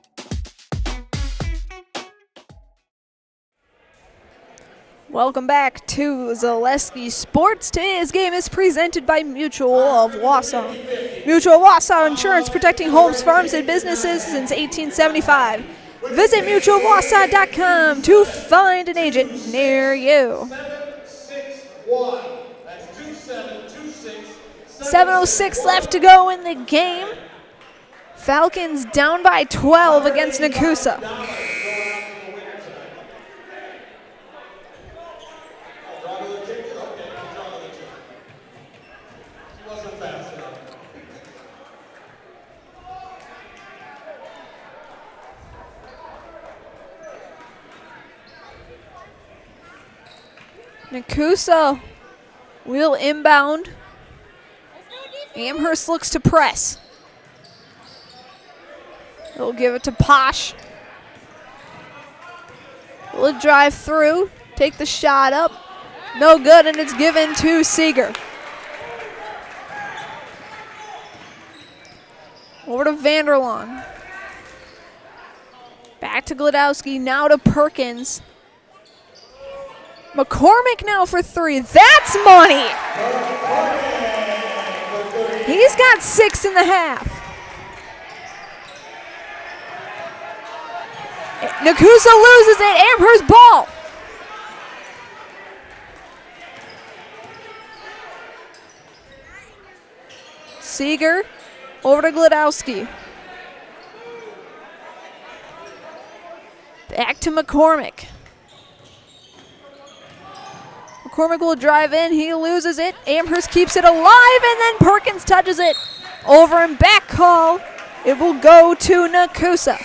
Welcome back to Zaleski Sports. Today's game is presented by Mutual of Wausau. Mutual of Wausau Insurance, protecting homes, farms, and businesses since 1875. Visit mutualofwausau.com to find an agent near you. 7:06 left to go in the game. Falcons down by 12 against Nekoosa. Nekoosa will inbound. Amherst looks to press. He'll give it to Posh. He'll drive through, take the shot up. No good, and it's given to Seeger. Over to Vanderlaan. Back to Glodowski, now to Perkins. McCormick now for three. That's money! He's got 6.5. Nekoosa loses it. Amherst ball. Seeger over to Glodowski. Back to McCormick. McCormick will drive in. He loses it. Amherst keeps it alive, and then Perkins touches it. Over and back call. It will go to Nekoosa.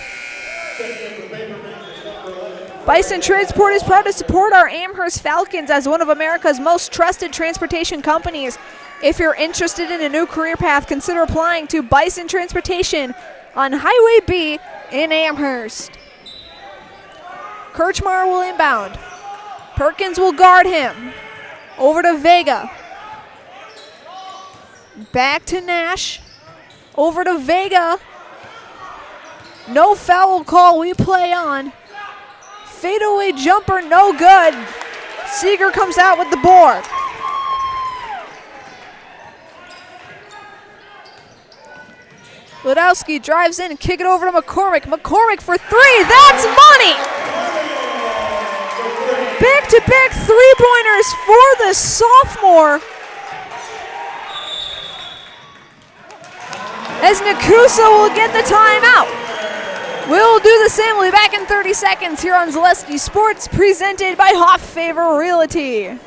Bison Transport is proud to support our Amherst Falcons as one of America's most trusted transportation companies. If you're interested in a new career path, consider applying to Bison Transportation on Highway B in Amherst. Kirchmar will inbound. Perkins will guard him. Over to Vega. Back to Nash. Over to Vega. No foul call, we play on. Fadeaway jumper, no good. Seeger comes out with the board. Glodowski drives in and kick it over to McCormick. McCormick for three, that's money! Back-to-back three-pointers for the sophomore. As Nekoosa will get the timeout. We'll do the same. We'll be back in 30 seconds here on Zaleski Sports, presented by Hoff Favor Realty.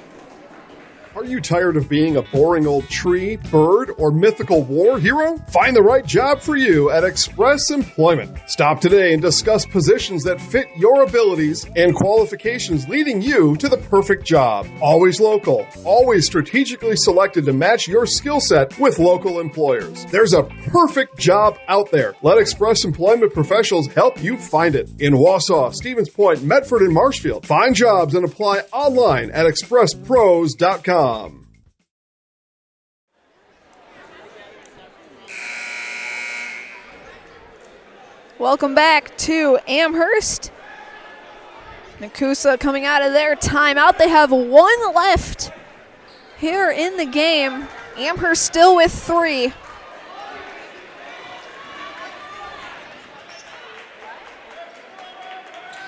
Are you tired of being a boring old tree, bird, or mythical war hero? Find the right job for you at Express Employment. Stop today and discuss positions that fit your abilities and qualifications, leading you to the perfect job. Always local, always strategically selected to match your skill set with local employers. There's a perfect job out there. Let Express Employment professionals help you find it. In Wausau, Stevens Point, Medford, and Marshfield. Find jobs and apply online at expresspros.com. Welcome back to Amherst. Nekoosa coming out of their timeout. They have one left here in the game. Amherst still with three.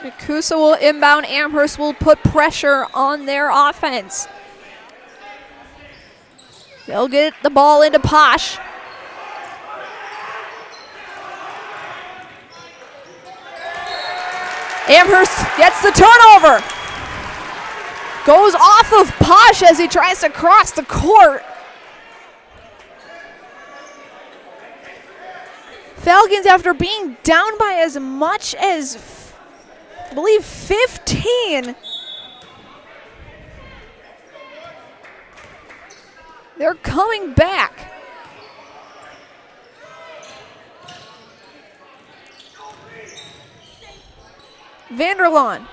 Nekoosa will inbound. Amherst will put pressure on their offense. They'll get the ball into Posh. Amherst gets the turnover. Goes off of Posh as he tries to cross the court. Falcons, after being down by as much as, I believe, 15, they're coming back. Vanderlaan.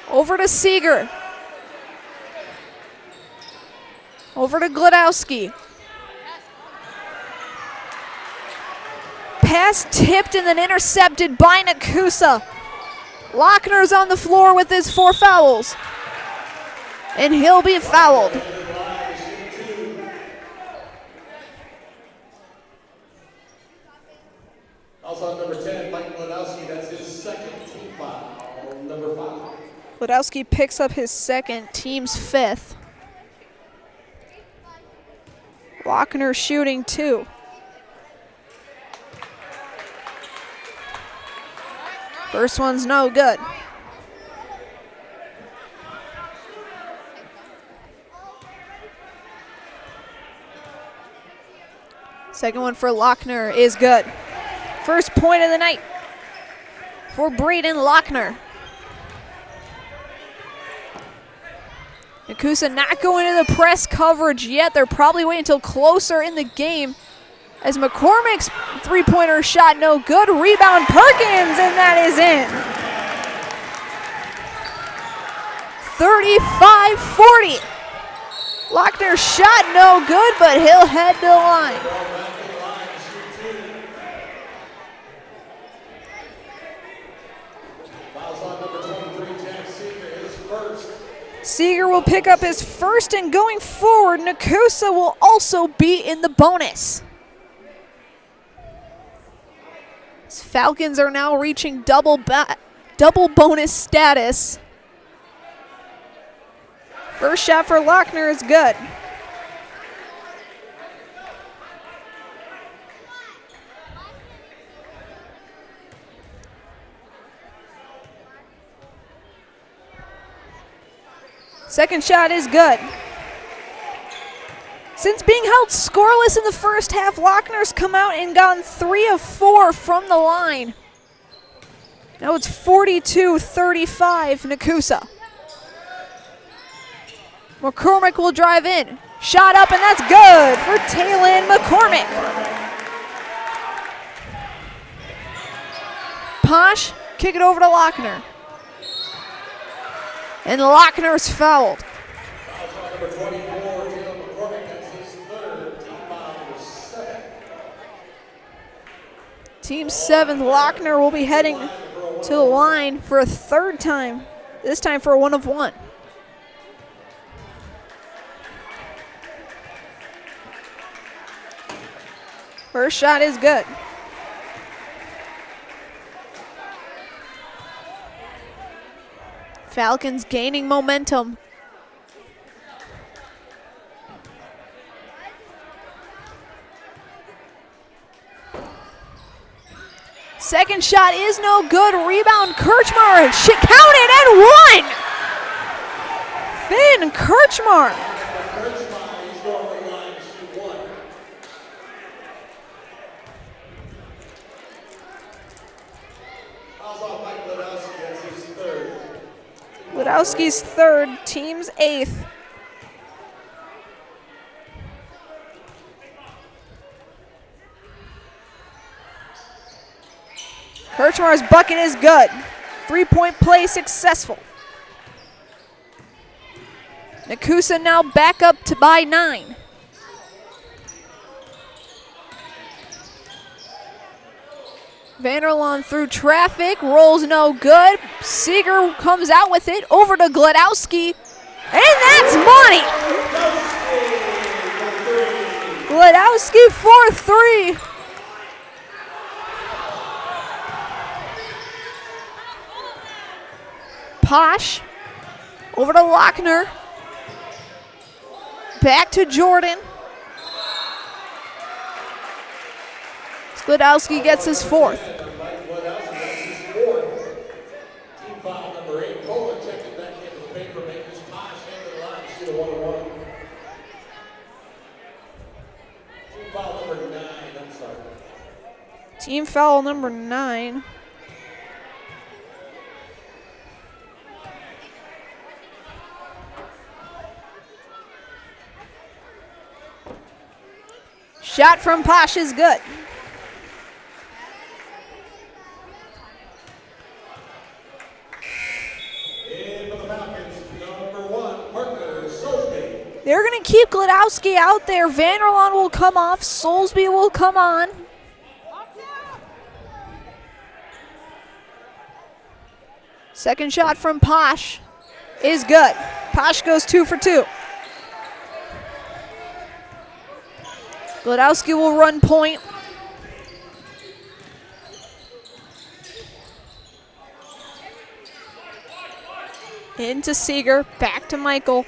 Over to Seeger. Over to Glodowski. Pass tipped and then intercepted by Nekoosa. Lochner's on the floor with his 4 fouls. And he'll be fouled. Also number 10, Mike Glodowski, that's his second team foul, number 5. Glodowski picks up his second, team's 5th. Lochner shooting 2. First one's no good. Second one for Lochner is good. First point of the night for Braden Lochner. Nekoosa not going to the press coverage yet. They're probably waiting until closer in the game as McCormick's three-pointer shot no good. Rebound Perkins, and that is in. 35-40. Lochner's shot no good, but he'll head to the line. Seeger will pick up his first, and going forward, Nekoosa will also be in the bonus. Falcons are now reaching double bonus status. First shot for Lochner is good. Second shot is good. Since being held scoreless in the first half, Lochner's come out and gone 3 of 4 from the line. Now it's 42-35 Nekoosa. McCormick will drive in. Shot up, and that's good for Taylon McCormick. Posh, kick it over to Lochner. And Lochner's fouled. Number 24, Taylon McCormick, that's his third, team foul number 7. Team 7th, Lochner will be heading to the line for a third time, this time for a 1 of 1. First shot is good. Falcons gaining momentum. Second shot is no good. Rebound Kirchmar. Counted and 1. Finn Kirchmar. Glodowski's third, team's 8th. Kirchmar's bucket is good. 3-point play successful. Nekoosa now back up to by 9. Vanderlaan through traffic, rolls no good. Seeger comes out with it, over to Glodowski, and that's money! Glodowski for 3. Posh. Over to Lochner. Back to Jordan. Sklodowski gets his fourth. Team foul number 8. Cola checked it back into the paper, makers Posh into the line, shoot a 1-1. Team foul number 9, I'm sorry. Team foul number 9. Shot from Posh is good. They're going to keep Glodowski out there. Vanderlaan will come off. Soulsby will come on. Second shot from Posh is good. Posh goes 2 for 2. Glodowski will run point. Into Seeger, back to Michael.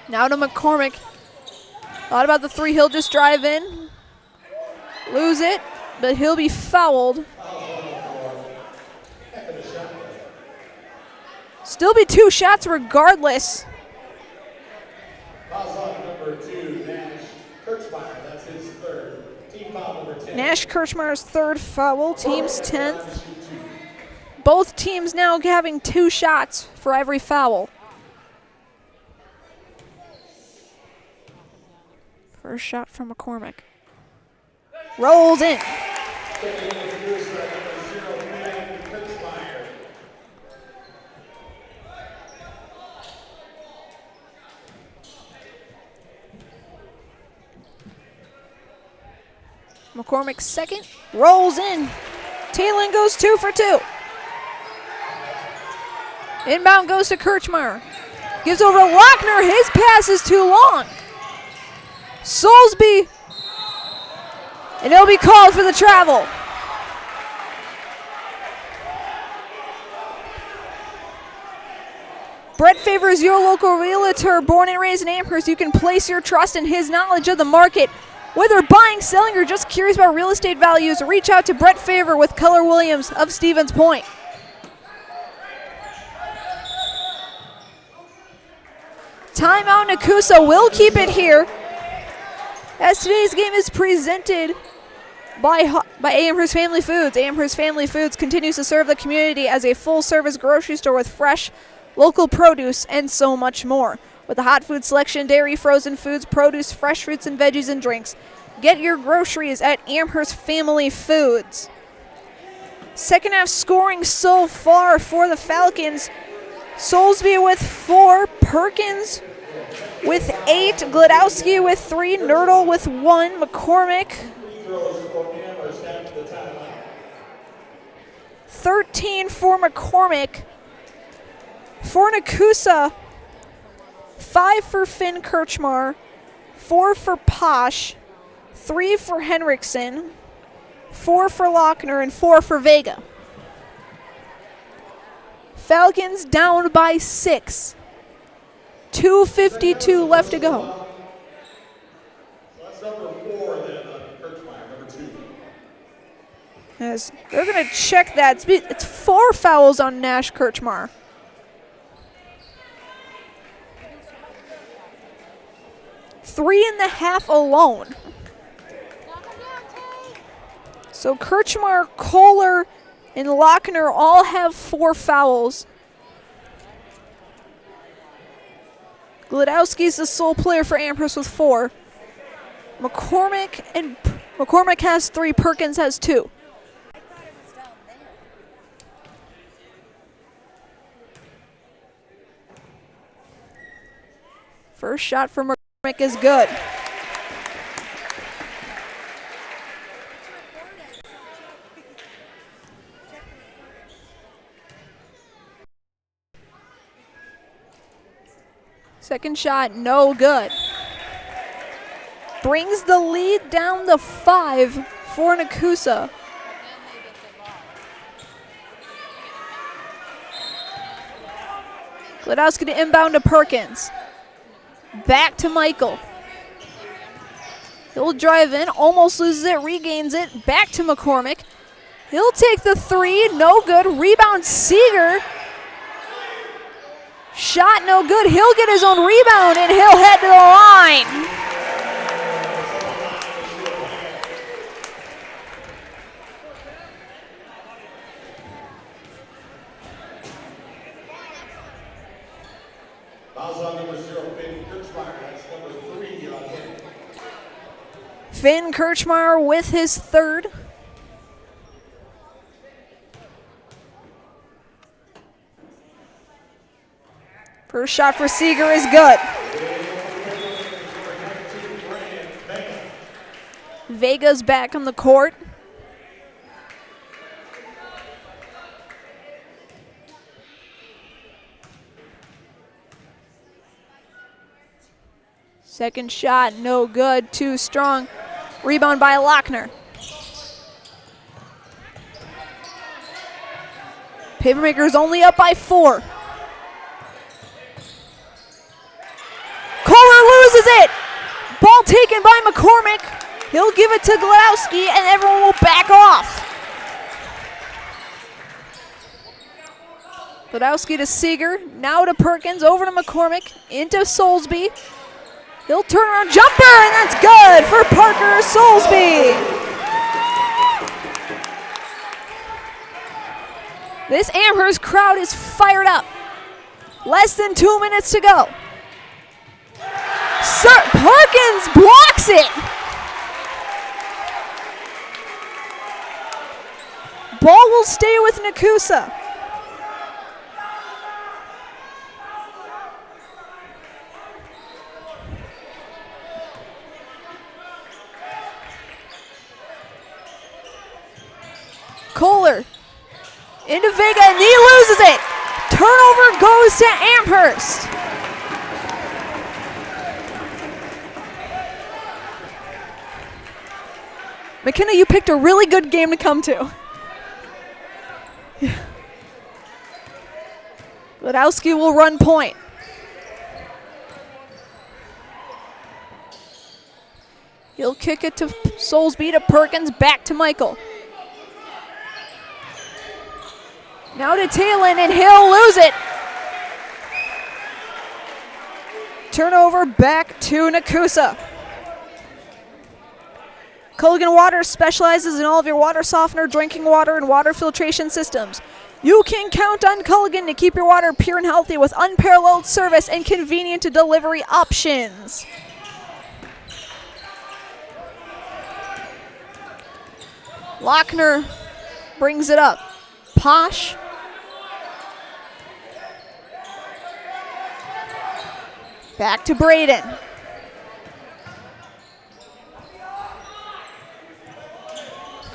Now to McCormick. Thought about the three, he'll just drive in. Lose it, but he'll be fouled. Still be 2 shots regardless. Fouls on number 2, Nash Kirchmeyer. That's his third. Team foul number 10. Nash Kirchmeyer's third foul, team's 10th. Both teams now having 2 shots for every foul. First shot from McCormick. Rolls in. McCormick's second. Rolls in. Talon goes 2 for 2. Inbound goes to Kirchmeyer. Gives over to Lochner. His pass is too long. Soulsby. And he'll be called for the travel. Brett Favor is your local realtor, born and raised in Amherst. You can place your trust in his knowledge of the market. Whether buying, selling, or just curious about real estate values, reach out to Brett Favor with Keller Williams of Stevens Point. Timeout. Nekoosa will keep it here, as today's game is presented by Amherst Family Foods. Amherst Family Foods continues to serve the community as a full-service grocery store with fresh, local produce and so much more. With a hot food selection, dairy, frozen foods, produce, fresh fruits and veggies and drinks. Get your groceries at Amherst Family Foods. Second half scoring so far for the Falcons. Soulsby with 4, Perkins with 8, Glodowski with 3, Nerdle with 1, McCormick 13 for McCormick. For Nekoosa, 5 for Finn Kirchmar, 4 for Posh, 3 for Henriksen, 4 for Lochner, and 4 for Vega. Falcons down by 6. 2:52 left to go. That's number 4 then on Kirchmeyer, number 2. As they're going to check that. It's 4 fouls on Nash Kirchmar. Three in the half alone. So Kirchmar, Kohler, and Lochner all have 4 fouls. Glodowski's the sole player for Amherst with 4. McCormick has 3, Perkins has 2. First shot for McCormick is good. Second shot, no good. Brings the lead down to 5 for Nekoosa. Glodowski to inbound to Perkins. Back to Michael. He'll drive in, almost loses it, regains it. Back to McCormick. He'll take the three, no good. Rebound, Seeger. Shot no good. He'll get his own rebound and he'll head to the line. Finn Kirchmeyer with his third. First shot for Seeger is good. Vega's back on the court. Second shot, no good, too strong. Rebound by Lochner. Papermaker's only up by 4. Kohler loses it. Ball taken by McCormick. He'll give it to Glodowski and everyone will back off. Glodowski to Seeger, now to Perkins, over to McCormick, into Soulsby. He'll turn around jumper, and that's good for Parker Soulsby. This Amherst crowd is fired up. Less than 2 minutes to go. Perkins blocks it. Ball will stay with Nekoosa. Kohler into Vega and he loses it. Turnover goes to Amherst. McKenna, you picked a really good game to come to. Glodowski will run point. He'll kick it to Soulsby, to Perkins, back to Michael. Now to Talon, and he'll lose it. Turnover back to Nekoosa. Culligan Water specializes in all of your water softener, drinking water, and water filtration systems. You can count on Culligan to keep your water pure and healthy with unparalleled service and convenient delivery options. Lochner brings it up. Posh. Back to Braden.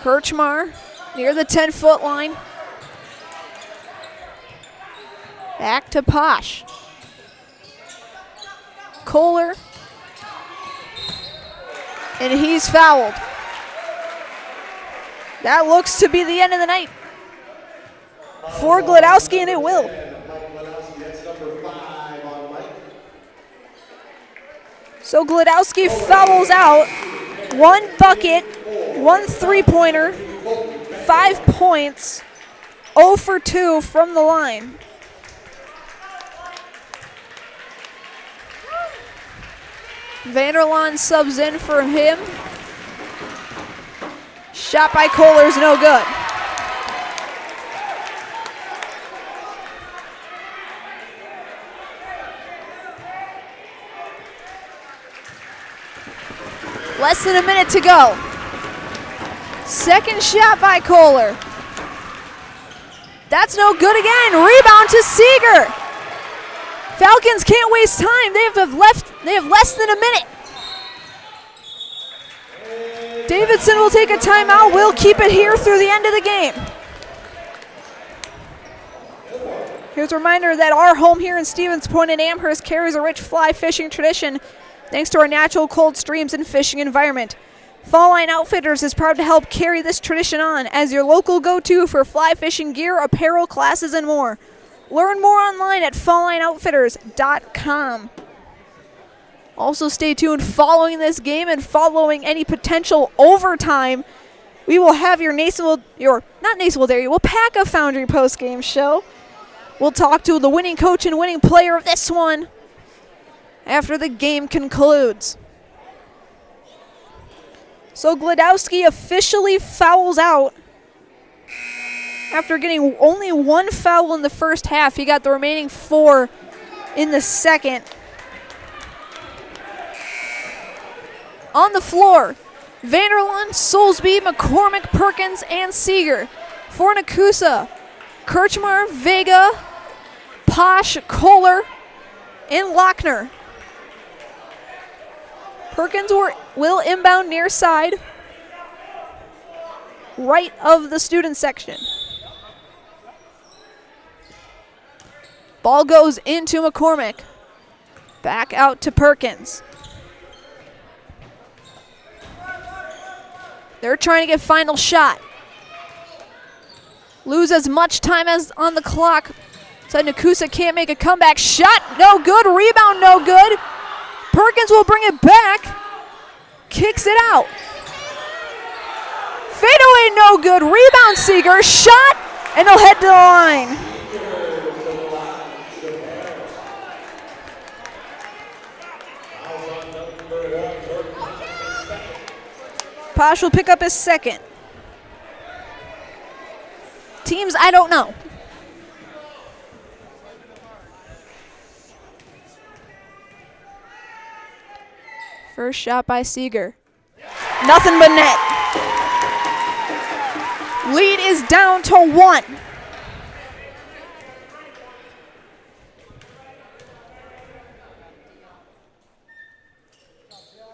Kirchmar near the 10-foot line. Back to Posh. Kohler. And he's fouled. That looks to be the end of the night for Glodowski, and it will. So Glodowski fouls out. 1 bucket, 1 3-pointer, 5 points, 0 for 2 from the line. Vanderlaan subs in for him. Shot by Kohler's no good. Less than a minute to go. Second shot by Kohler. That's no good again. Rebound to Seeger. Falcons can't waste time. They have less than a minute. Davidson will take a timeout. We'll keep it here through the end of the game. Here's a reminder that our home here in Stevens Point in Amherst carries a rich fly fishing tradition thanks to our natural cold streams and fishing environment. Fall Line Outfitters is proud to help carry this tradition on as your local go-to for fly fishing gear, apparel, classes, and more. Learn more online at falllineoutfitters.com. Also stay tuned following this game and following any potential overtime. We will have your WIAA Foundry post-game show. We'll talk to the winning coach and winning player of this one after the game concludes. So Glodowski officially fouls out. After getting only one foul in the first half, he got the remaining 4 in the second. On the floor, Vanderlund, Soulsby, McCormick, Perkins, and Seeger. For Nekoosa, Kirchmar, Vega, Posh, Kohler, and Lochner. Perkins will inbound near side, right of the student section. Ball goes into McCormick. Back out to Perkins. They're trying to get final shot. Lose as much time as on the clock. So Nekoosa can't make a comeback. Shot, no good. Rebound, no good. Perkins will bring it back. Kicks it out. Fadeaway, no good. Rebound, Seeger. Shot, and they'll head to the line. Posh will pick up his second. Teams, I don't know. First shot by Seeger. Nothing but net. Lead is down to 1.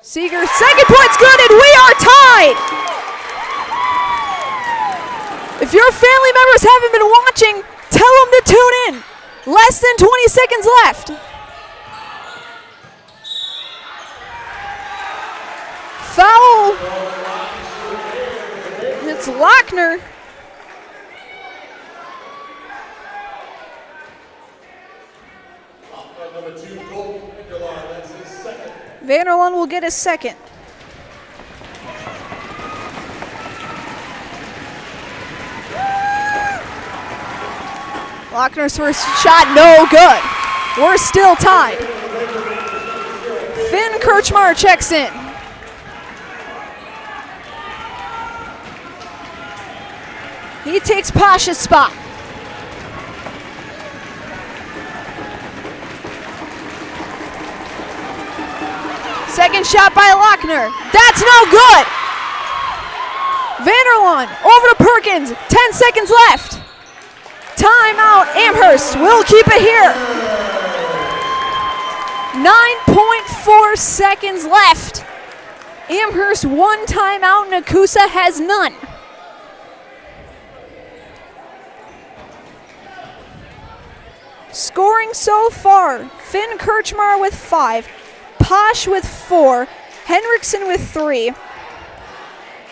Seeger's second point's good, and we are tied. If your family members haven't been watching, tell them to tune in. Less than 20 seconds left. Foul. It's Lochner. Vanderlund will get his second. Lochner's first shot, no good. We're still tied. Finn Kirchmar checks in. He takes Posh's spot. Second shot by Lochner. That's no good. Vanderlund over to Perkins. 10 seconds left. Timeout. Amherst will keep it here. 9.4 seconds left. Amherst one timeout. Nekoosa has none. Scoring so far, Finn Kirchmar with 5, Posh with 4, Henriksen with 3,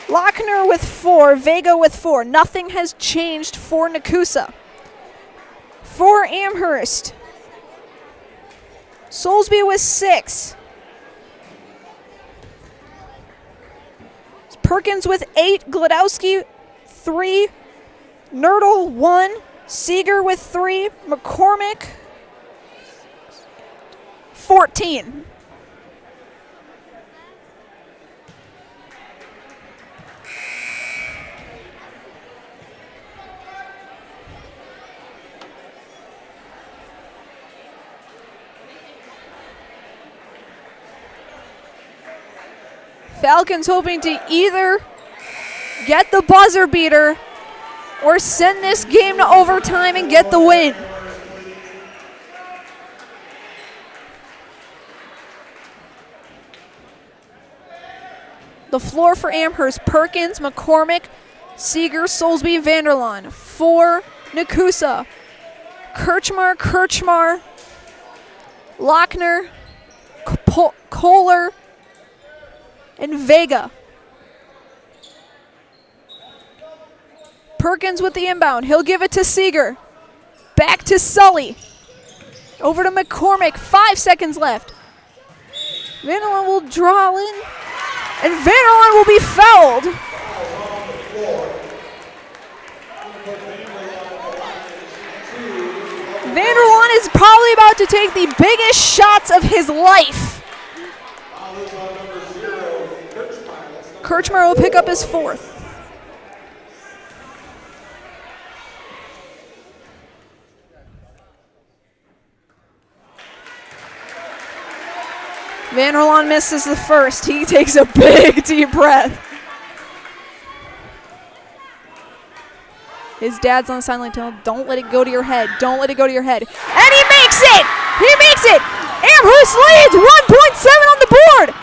Lochner with 4, Vega with 4. Nothing has changed for Nekoosa. For Amherst, Soulsby with 6, Perkins with 8, Glodowski 3, Nerdle 1, Seeger with 3, McCormick 14. Falcons hoping to either get the buzzer beater or send this game to overtime and get the win. The floor for Amherst, Perkins, McCormick, Seeger, Soulsby, Vanderlund. For Nekoosa, Kirchmar, Lochner, Kohler, and Vega. Perkins with the inbound. He'll give it to Seeger. back to Sully. Over to McCormick, 5 seconds left. Vanderlaan will draw in, and Vanderlaan will be fouled. Vanderlaan is probably about to take the biggest shots of his life. Kirchmar will pick up his fourth. Vanderlaan misses the first. He takes a big, deep breath. His dad's on the sideline telling him, don't let it go to your head. Don't let it go to your head. And he makes it! He makes it! Amherst leads 1.7 on the board.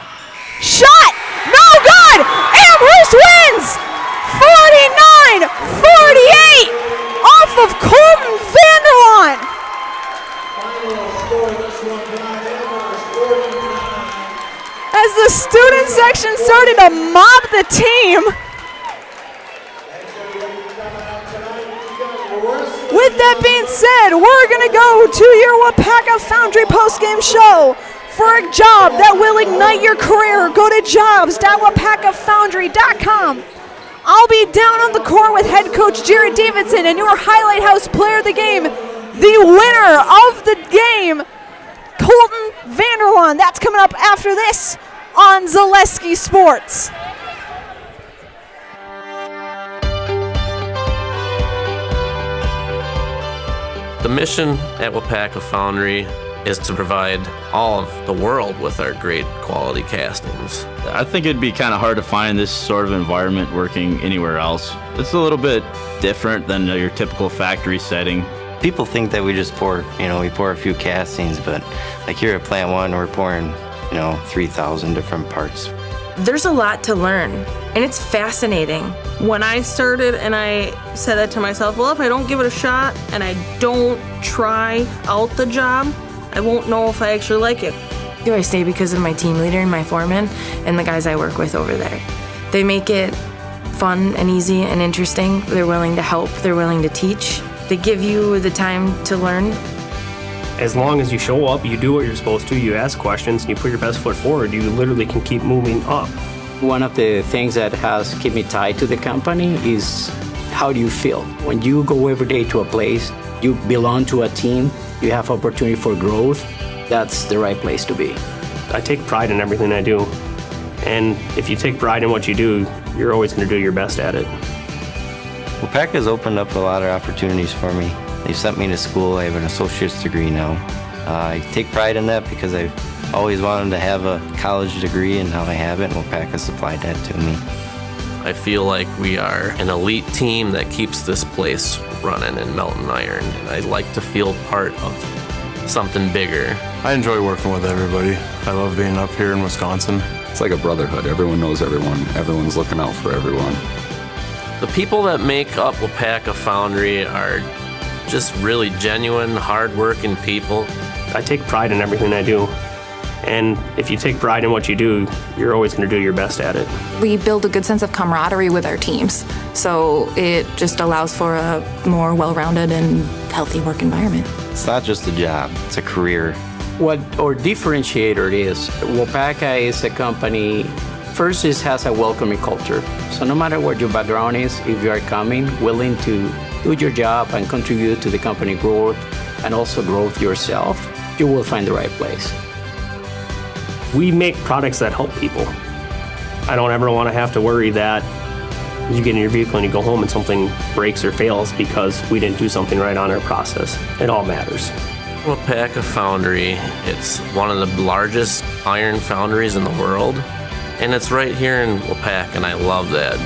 Shot! No good! Amherst wins! 49-48 off of Colton Vanderlaan. As the student section started to mob the team. With that being said, we're going to go to your WIAA Foundry postgame show. For a job that will ignite your career, go to jobs.wapakafoundry.com. I'll be down on the court with head coach Jared Davidson and your Highlight House player of the game, the winner of the game, Colton Vanderlaan. That's coming up after this on Zaleski Sports. The mission at WIAA Foundry is to provide all of the world with our great quality castings. I think it'd be kind of hard to find this sort of environment working anywhere else. It's a little bit different than your typical factory setting. People think that we just pour, we pour a few castings, but like here at Plant 1, we're pouring, 3,000 different parts. There's a lot to learn, and it's fascinating. When I started and I said that to myself, well, if I don't give it a shot and I don't try out the job, I won't know if I actually like it. I stay because of my team leader and my foreman and the guys I work with over there. They make it fun and easy and interesting. They're willing to help, they're willing to teach. They give you the time to learn. As long as you show up, you do what you're supposed to, you ask questions, and you put your best foot forward, you literally can keep moving up. One of the things that has kept me tied to the company is how do you feel? When you go every day to a place, you belong to a team, you have opportunity for growth, that's the right place to be. I take pride in everything I do, and if you take pride in what you do, you're always going to do your best at it. WIAA has opened up a lot of opportunities for me. They sent me to school. I have an associate's degree now. I take pride in that because I've always wanted to have a college degree, and now I have it, and WIAA supplied that to me. I feel like we are an elite team that keeps this place running in Melton Iron, and I like to feel part of something bigger. I enjoy working with everybody. I love being up here in Wisconsin. It's like a brotherhood. Everyone knows everyone. Everyone's looking out for everyone. The people that make up WIAA Foundry are just really genuine, hard-working people. I take pride in everything I do. And if you take pride in what you do, you're always going to do your best at it. We build a good sense of camaraderie with our teams, so it just allows for a more well-rounded and healthy work environment. It's not just a job, it's a career. What our differentiator is, WIAA is a company, first it has a welcoming culture. So no matter what your background is, if you are coming, willing to do your job and contribute to the company growth and also growth yourself, you will find the right place. We make products that help people. I don't ever want to have to worry that you get in your vehicle and you go home and something breaks or fails because we didn't do something right on our process. It all matters. WIAA Foundry, it's one of the largest iron foundries in the world, and it's right here in WIAA, and I love that.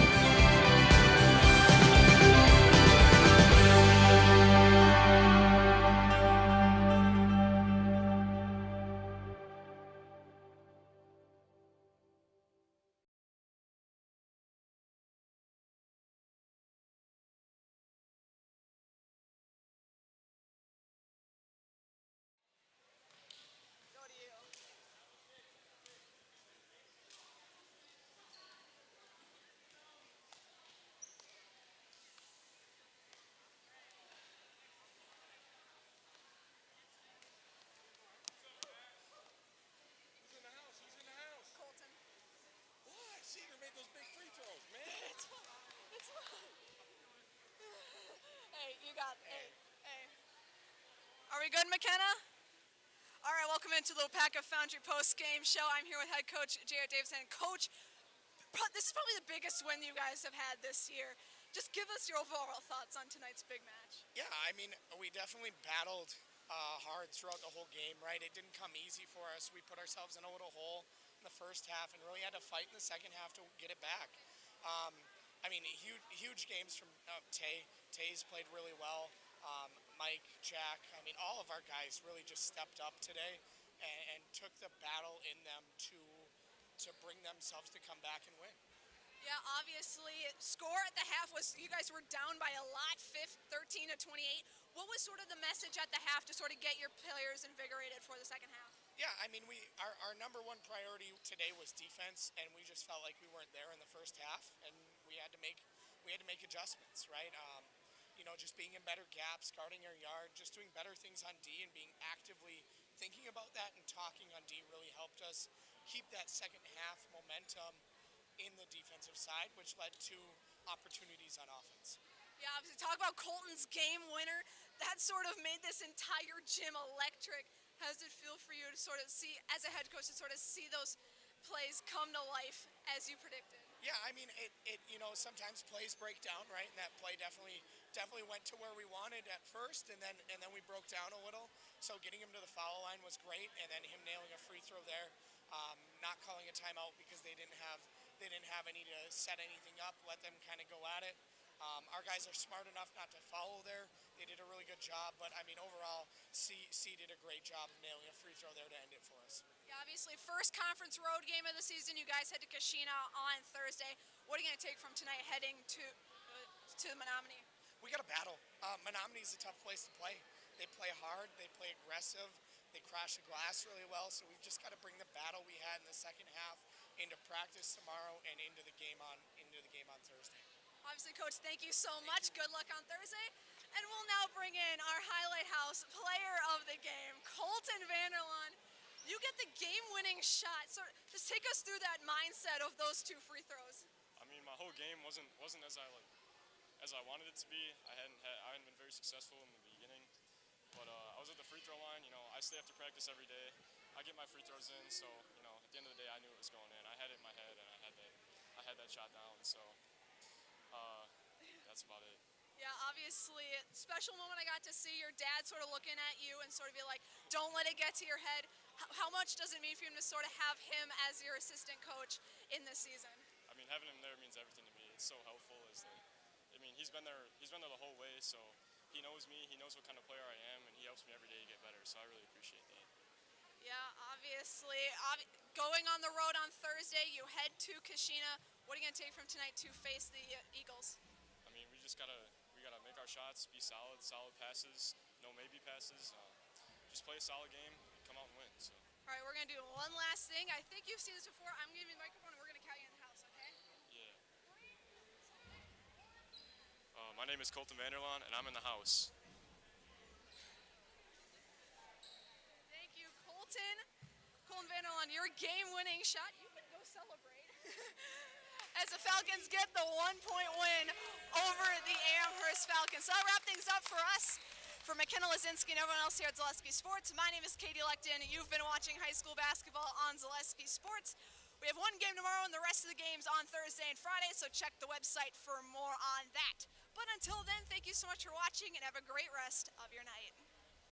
good, McKenna? All right, welcome into the WIAA Foundry post-game show. I'm here with head coach J.R. Davidson. Coach, this is probably the biggest win you guys have had this year. Just give us your overall thoughts on tonight's big match. Yeah, I mean, we definitely battled hard throughout the whole game, right? It didn't come easy for us. We put ourselves in a little hole in the first half and really had to fight in the second half to get it back. I mean, huge games from Tay. Tay's played really well. Mike, Jack, I mean, all of our guys really just stepped up today and took the battle in them to bring themselves to come back and win. Yeah, obviously, score at the half was, you guys were down by a lot, 13-28. What was sort of the message at the half to sort of get your players invigorated for the second half? Yeah, I mean, our number one priority today was defense, and we just felt like we weren't there in the first half, and we had to make adjustments, right? You know, just being in better gaps, guarding our yard, just doing better things on D and being actively thinking about that and talking on D really helped us keep that second half momentum in the defensive side, which led to opportunities on offense. Yeah, obviously, talk about Colton's game winner. That sort of made this entire gym electric. How does it feel for you to sort of see, as a head coach, to sort of see those plays come to life as you predicted? Yeah, I mean, it you know, sometimes plays break down, right? And that play definitely went to where we wanted at first, and then we broke down a little. So getting him to the foul line was great, and then him nailing a free throw there, not calling a timeout because they didn't have any to set anything up, let them kind of go at it. Our guys are smart enough not to follow there. They did a really good job, but I mean, overall, C did a great job of nailing a free throw there to end it for us. Yeah, obviously, first conference road game of the season. You guys head to Kashina on Thursday. What are you going to take from tonight heading to Menominee? We got to battle. Menominee is a tough place to play. They play hard. They play aggressive. They crash the glass really well. So we've just got to bring the battle we had in the second half into practice tomorrow and into the game on Thursday. Obviously, Coach, thank you so much. Good luck on Thursday. And we'll now bring in our Highlight House player of the game, Colton Vanderlaan. You get the game-winning shot. So just take us through that mindset of those two free throws. I mean, my whole game wasn't as I wanted it to be. I hadn't been very successful in the beginning, but I was at the free throw line. You know, I stay after practice every day. I get my free throws in, so you know, at the end of the day, I knew it was going in. I had it in my head, and I had that shot down. So that's about it. Yeah, obviously, special moment. I got to see your dad sort of looking at you and sort of be like, don't let it get to your head. How much does it mean for him to sort of have him as your assistant coach in this season? I mean, having him there means everything to me. It's so helpful. I mean, he's been there the whole way, so he knows me. He knows what kind of player I am, and he helps me every day to get better. So I really appreciate that. Yeah, obviously, going on the road on Thursday, you head to Kashina. What are you going to take from tonight to face the Eagles? I mean, we gotta make our shots, be solid passes, no maybe passes. Just play a solid game and come out and win. So. All right, we're gonna do one last thing. I think you've seen this before. I'm giving you the microphone, and we're gonna count you in the house. Okay? Yeah. My name is Colton Vanderlaan, and I'm in the house. Thank you, Colton. Colton Vanderlaan, your game-winning shot. You can go celebrate. As the Falcons get the 1-point win over the Amherst Falcons. So that'll wrap things up for us. For McKenna Lazinski and everyone else here at Zaleski Sports, my name is Katie Lecton. You've been watching high school basketball on Zaleski Sports. We have one game tomorrow and the rest of the games on Thursday and Friday, so check the website for more on that. But until then, thank you so much for watching and have a great rest of your night.